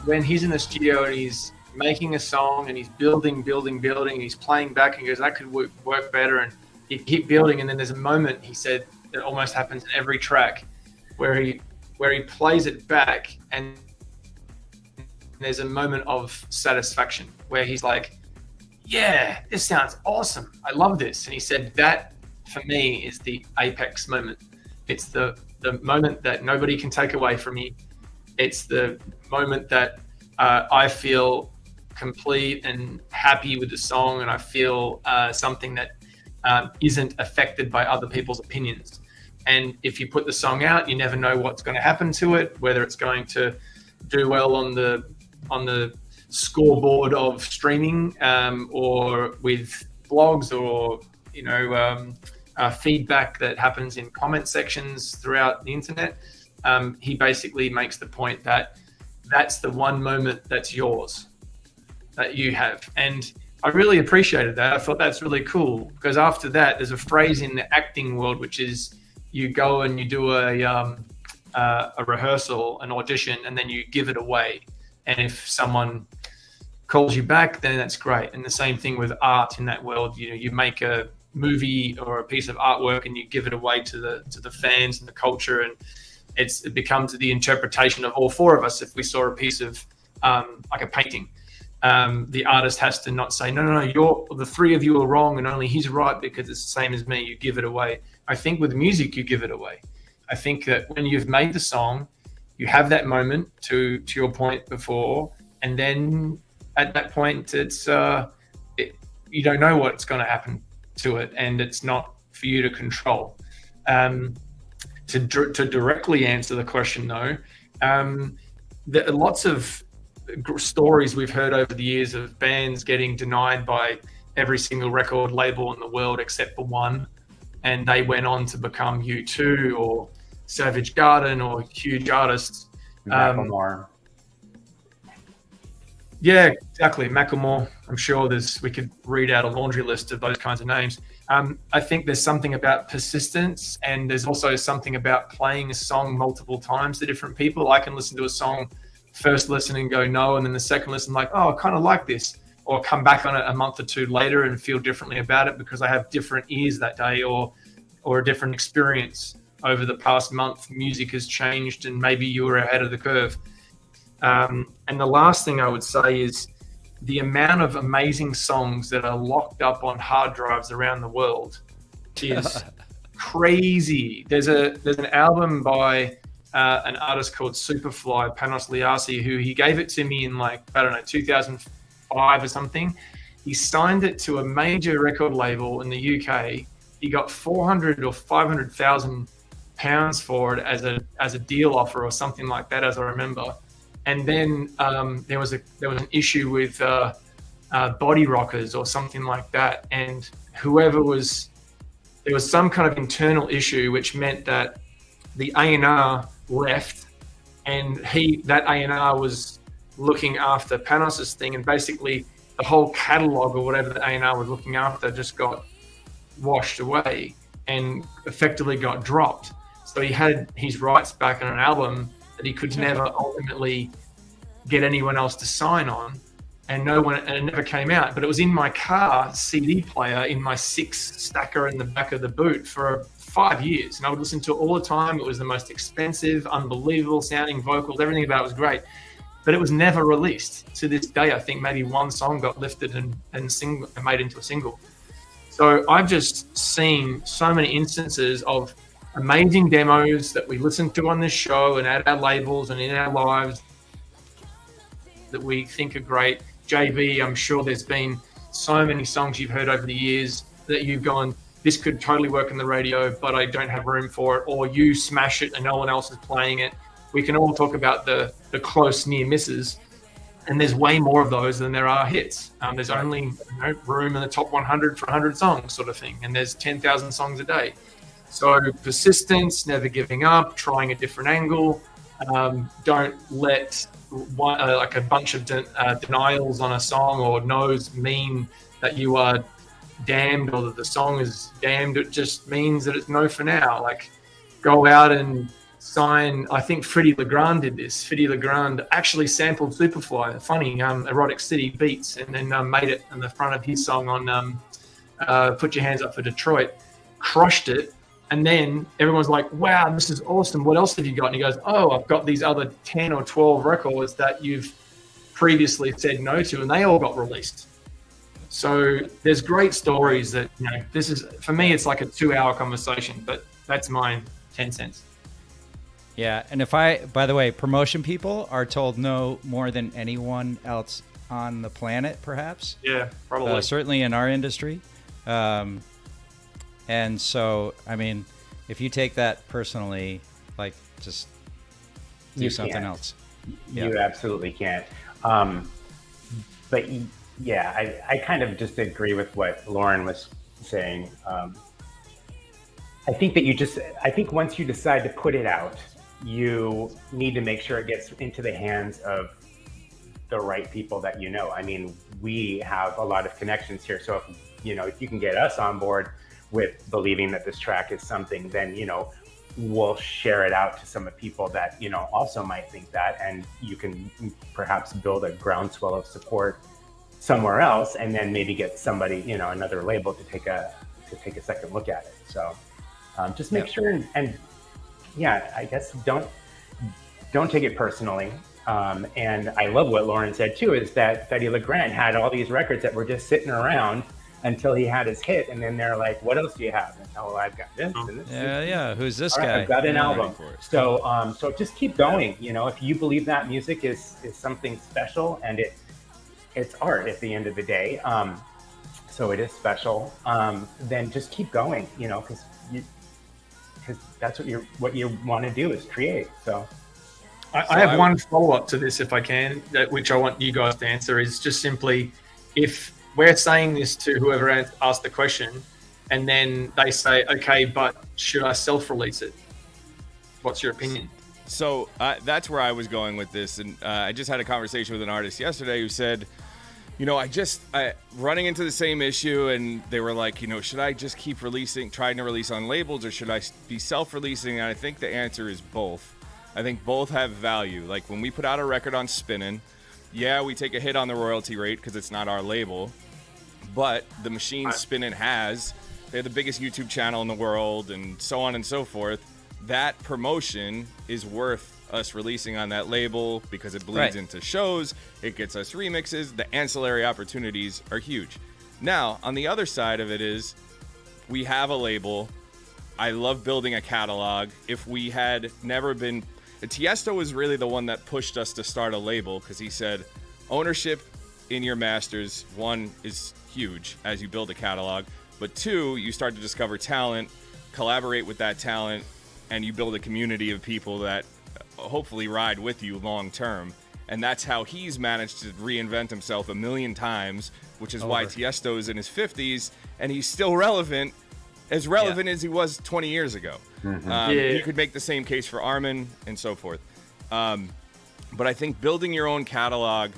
when he's in the studio and he's making a song and he's building, and he's playing back and he goes, that could work better, and he keep building, and then there's a moment, he said, that almost happens in every track where he plays it back and there's a moment of satisfaction where he's like, yeah, this sounds awesome, I love this. And he said that for me is the apex moment. It's the moment that nobody can take away from me. It's the moment that I feel complete and happy with the song, and I feel something that isn't affected by other people's opinions. And if you put the song out, you never know what's going to happen to it, whether it's going to do well on the scoreboard of streaming, or with blogs, or feedback that happens in comment sections throughout the internet. He basically makes the point that that's the one moment that's yours, that you have. And I really appreciated that. I thought that's really cool, because after that, there's a phrase in the acting world, which is you go and you do a rehearsal, an audition, and then you give it away. And if someone calls you back, then that's great. And the same thing with art in that world. You make a movie or a piece of artwork and you give it away to the fans and the culture, and it becomes the interpretation of all four of us. If we saw a piece of like a painting, the artist has to not say no, the three of you are wrong and only he's right because it's the same as me. You give it away. I think with music you give it away. I think that when you've made the song, you have that moment, to your point before, and then at that point it's you don't know what's going to happen to it, and it's not for you to control. To directly answer the question though, there are lots of stories we've heard over the years of bands getting denied by every single record label in the world except for one, and they went on to become U2 or Savage Garden or huge artists. Macklemore. Yeah, exactly. Macklemore. I'm sure we could read out a laundry list of those kinds of names. I think there's something about persistence, and there's also something about playing a song multiple times to different people. I can listen to a song, first listen and go no, and then the second listen like, oh, I kind of like this, or come back on it a month or two later and feel differently about it because I have different ears that day, or a different experience over the past month. Music has changed and maybe you were ahead of the curve. And the last thing I would say is the amount of amazing songs that are locked up on hard drives around the world is crazy. There's an album by an artist called Superfly, Panos Liassi, who he gave it to me in 2005 or something. He signed it to a major record label in the UK. He got 400 or 500,000 pounds for it as a deal offer or something like that, as I remember. And then there was an issue with Body Rockers or something like that, and there was some kind of internal issue which meant that the A&R left, and that A&R was looking after Panos's thing, and basically the whole catalog or whatever the A&R was looking after just got washed away and effectively got dropped. So he had his rights back on an album that he could never ultimately get anyone else to sign on. and it never came out. But it was in my car CD player in my 6-stacker in the back of the boot for 5 years, and I would listen to it all the time. It was the most expensive, unbelievable sounding vocals. Everything about it was great, but it was never released. To this day, I think maybe one song got lifted and made into a single. So I've just seen so many instances of amazing demos that we listen to on this show and at our labels and in our lives that we think are great. JB, I'm sure there's been so many songs you've heard over the years that you've gone, this could totally work on the radio, but I don't have room for it. Or you smash it and no one else is playing it. We can all talk about the close near misses, and there's way more of those than there are hits. There's only room in the top 100 for 100 songs sort of thing, and there's 10,000 songs a day. So persistence, never giving up, trying a different angle. Don't let like a bunch of denials on a song or no's mean that you are damned or that the song is damned. It just means that it's no for now. Like, go out and sign. I think Freddie Legrand did this. Freddie Legrand actually sampled Superfly, funny Erotic City beats, and then made it in the front of his song on Put Your Hands Up for Detroit. Crushed it. And then everyone's like, wow, this is awesome. What else have you got? And he goes, oh, I've got these other 10 or 12 records that you've previously said no to, and they all got released. So there's great stories that, this is, for me, it's like a 2-hour conversation, but that's my 10 cents. Yeah. And by the way, promotion people are told no more than anyone else on the planet, perhaps. Yeah, probably. Certainly in our industry. And so, I mean, if you take that personally, like, just do something else. You absolutely can't. But yeah, I kind of just agree with what Lauren was saying. I think that I think once you decide to put it out, you need to make sure it gets into the hands of the right people that you know. I mean, we have a lot of connections here. So if you can get us on board with believing that this track is something, then, we'll share it out to some of the people that, also might think that, and you can perhaps build a groundswell of support somewhere else, and then maybe get somebody, another label to take a second look at it. So just make sure and yeah, I guess don't take it personally. And I love what Lauren said too, is that Freddie Legrand had all these records that were just sitting around until he had his hit, and then they're like, what else do you have? And, oh, I've got this and this. Yeah. Who's this all guy? Right, I've got an album. So so just keep going. If you believe that music is something special, and it's art at the end of the day, so it is special, then just keep going, because that's what you want to do is create. So I have one follow-up to this, if I can, which I want you guys to answer, is just simply, if we're saying this to whoever asked the question, and then they say, okay, but should I self-release it? What's your opinion? So that's where I was going with this. And I just had a conversation with an artist yesterday who said, I running into the same issue, and they were like, should I just keep trying to release on labels, or should I be self-releasing? And I think the answer is both. I think both have value. Like, when we put out a record on Spinnin', yeah, we take a hit on the royalty rate because it's not our label, but the machine Spinnin' has, they're the biggest YouTube channel in the world, and so on and so forth. That promotion is worth us releasing on that label because it bleeds into shows, it gets us remixes, the ancillary opportunities are huge. Now, on the other side of it is, we have a label. I love building a catalog. If we had never been... Tiesto was really the one that pushed us to start a label, because he said, ownership in your masters, one, is huge as you build a catalog, but two, you start to discover talent, collaborate with that talent, and you build a community of people that hopefully ride with you long term. And that's how he's managed to reinvent himself a million times, which is why Tiesto is in his 50s and he's still relevant as he was 20 years ago. You could make the same case for Armin and so forth. But I think building your own catalog,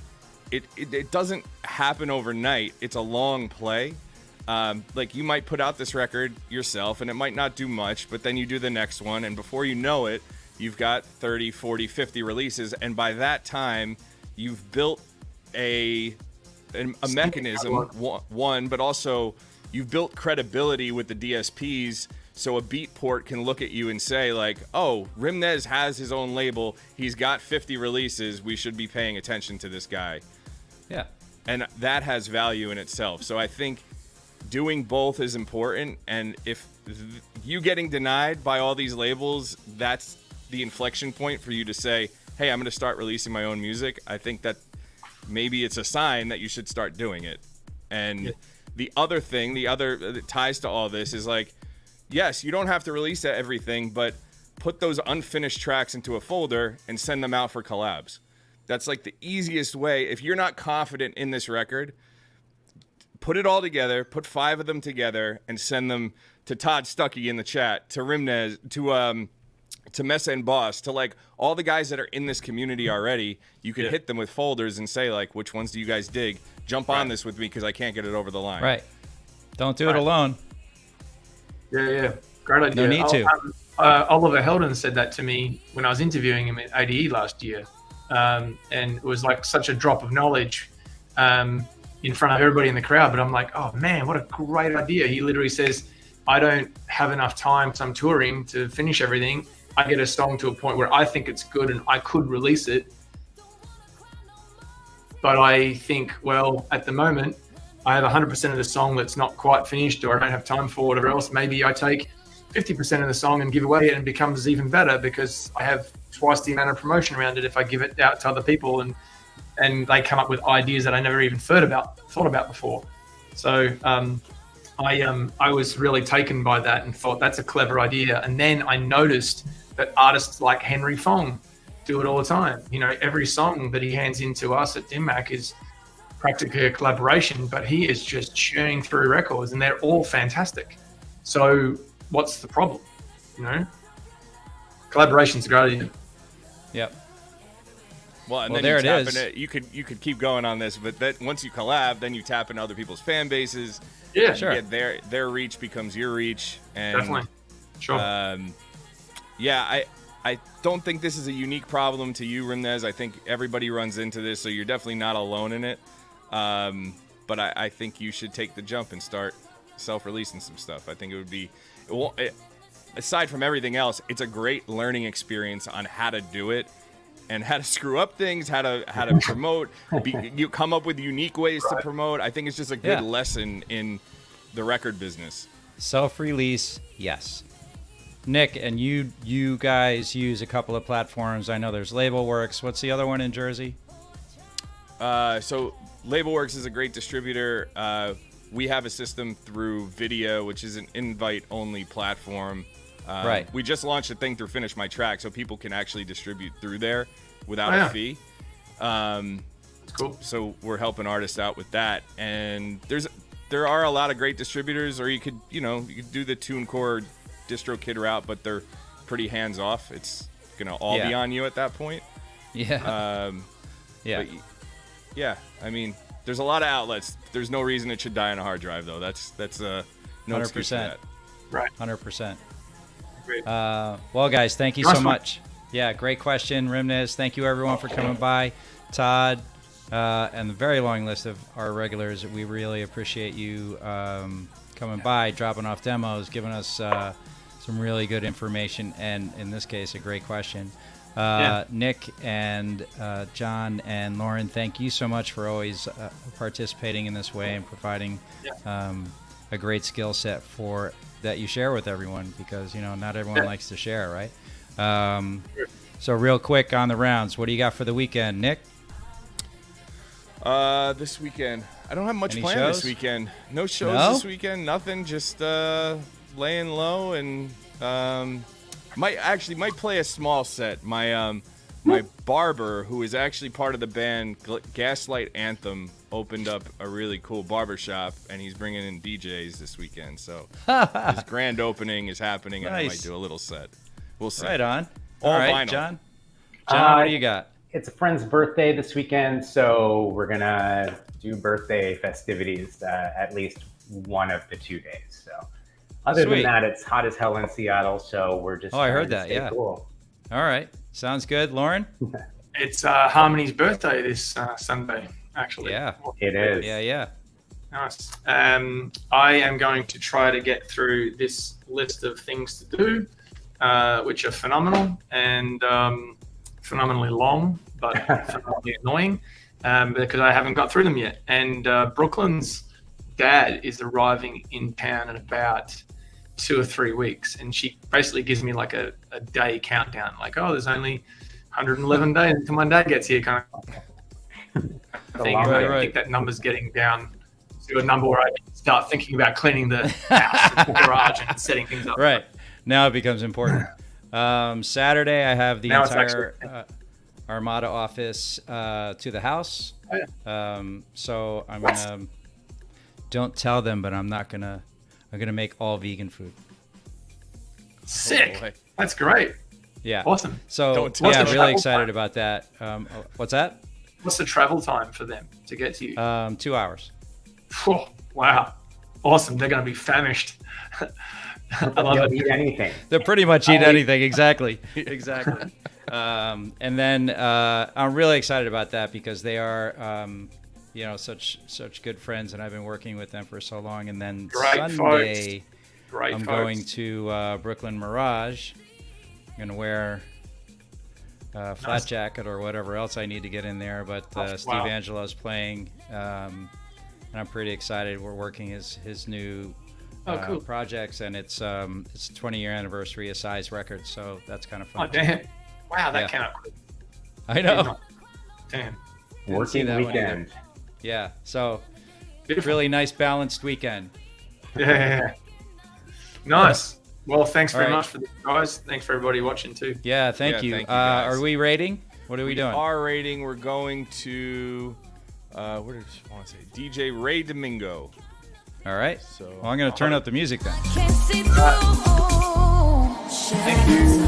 it doesn't happen overnight. It's a long play. Like, you might put out this record yourself and it might not do much, but then you do the next one, and before you know it, you've got 30, 40, 50 releases, and by that time, you've built a a mechanism, one, but also you've built credibility with the DSPs. So a Beatport can look at you and say, like, oh, Rimnez has his own label. He's got 50 releases. We should be paying attention to this guy. Yeah. And that has value in itself. So I think doing both is important. And if you getting denied by all these labels, that's the inflection point for you to say, hey, I'm going to start releasing my own music. I think that maybe it's a sign that you should start doing it. And the other thing, that ties to all this is like, yes, you don't have to release everything, but put those unfinished tracks into a folder and send them out for collabs. That's like the easiest way. If you're not confident in this record, put it all together, put 5 of them together, and send them to Todd Stuckey in the chat, to Rimnez, to Mesa and Boss, to like all the guys that are in this community already. You could hit them with folders and say, like, which ones do you guys dig? Jump on this with me because I can't get it over the line. Right. Don't do it alone. Yeah. Great idea. No need to. Oliver Heldon said that to me when I was interviewing him at ADE last year. And it was like such a drop of knowledge in front of everybody in the crowd. But I'm like, oh, man, what a great idea. He literally says, I don't have enough time because I'm touring to finish everything. I get a song to a point where I think it's good and I could release it. But I think, well, at the moment, I have 100% of the song that's not quite finished or I don't have time for whatever else. Maybe I take 50% of the song and give away it and it becomes even better because I have twice the amount of promotion around it if I give it out to other people and they come up with ideas that I never even thought about before. So I was really taken by that and thought that's a clever idea. And then I noticed that artists like Henry Fong do it all the time. You know, every song that he hands in to us at DimMac is practically a collaboration, but he is just churning through records and they're all fantastic. So what's the problem? You know, collaboration's a great idea. Yep. Well, and Well, then there you it tap is. into, you could keep going on this, but that once you collab, then you tap into other people's fan bases. Yeah, Sure. You get their reach becomes your reach, and definitely. Sure. Yeah, I don't think this is a unique problem to you, Rimnez. I think everybody runs into this, so you're definitely not alone in it. But I think you should take the jump and start self-releasing some stuff. I think it would be, aside from everything else, it's a great learning experience on how to do it and how to screw up things, how to promote. You come up with unique ways to promote. I think it's just a good lesson in the record business. Self-release, yes. Nick, and you guys use a couple of platforms. I know there's Labelworks. What's the other one in Jersey? So Labelworks is a great distributor. We have a system through Video, which is an invite-only platform. Right. We just launched a thing through Finish My Track, so people can actually distribute through there without a fee. It's cool. So we're helping artists out with that. And there are a lot of great distributors, or you could do the TuneCore DistroKid route, but they're pretty hands-off. It's gonna all be on you at that point. Yeah. But yeah, I mean, there's a lot of outlets. There's no reason it should die on a hard drive, though. That's no excuse for that. Right. 100%. Great. Well, guys, thank you Nice so one. much. Yeah, great question, Rimnez. Thank you, everyone, for coming by. Todd, and the very long list of our regulars. We really appreciate you coming by, dropping off demos, giving us some really good information, and in this case, a great question. Nick and John and Lauren, thank you so much for always participating in this way and providing a great skill set that you share with everyone, because not everyone likes to share, right? So real quick on the rounds, what do you got for the weekend, Nick? This weekend, I don't have much Any planned shows? this weekend. No shows this weekend. Nothing. Just laying low and might play a small set. My barber, who is actually part of the band Gaslight Anthem, opened up a really cool barber shop, and he's bringing in DJs this weekend. So his grand opening is happening, and I might do a little set. We'll see. Right on. All right, vinyl. John, what do you got? It's a friend's birthday this weekend, so we're gonna do birthday festivities at least one of the 2 days. So other Sweet. than that, it's hot as hell in Seattle, so we're just I heard trying to that, stay yeah. cool. All right, sounds good. Lauren? It's Harmony's birthday this Sunday. actually. Yeah. It is. Yeah. Nice. I am going to try to get through this list of things to do, which are phenomenal and phenomenally long, but phenomenally annoying, because I haven't got through them yet. And Brooklyn's dad is arriving in town in about 2 or 3 weeks, and she basically gives me like a day countdown, like, oh, there's only 111 days until my dad gets here, kind of thing. And I think that number's getting down to a number where I start thinking about cleaning the house, the garage, and setting things up. Right. Now it becomes important. Saturday, I have the Now it's entire Armada office to the house. Oh, So I'm gonna don't tell them, but I'm gonna make all vegan food. Sick. Oh, boy. That's great. Yeah. Awesome. So Don't tell yeah, them. really Travel excited time. about that. What's that? What's the travel time for them to get to you? 2 hours. Phew, wow. Awesome. They're going to be famished. I love They'll it. eat anything. They'll pretty much eat anything. Exactly. And then I'm really excited about that because they are, such good friends, and I've been working with them for so long. And then Great Sunday, folks. Great I'm folks. going to Brooklyn Mirage. I'm gonna wear a flat jacket or whatever else I need to get in there. But Steve wow. Angelo's playing, and I'm pretty excited. We're working his new cool. projects, and it's 20-year anniversary of Size Records, so that's kind of Oh, fun. damn. Wow, that Yeah. came out quick. I know. Damn. Working that one weekend. Yeah. So Beautiful. really nice balanced weekend. Yeah. Nice. Well, thanks very All right. much for this, guys. Thanks for everybody watching, too. Yeah. Thank Yeah, you. thank you, guys. Are we rating? What are we doing? Our rating, we're going to, what did I want to say? DJ Ray Domingo. All right. So Well, I'm gonna turn up the music then. Can't see through. Thank you.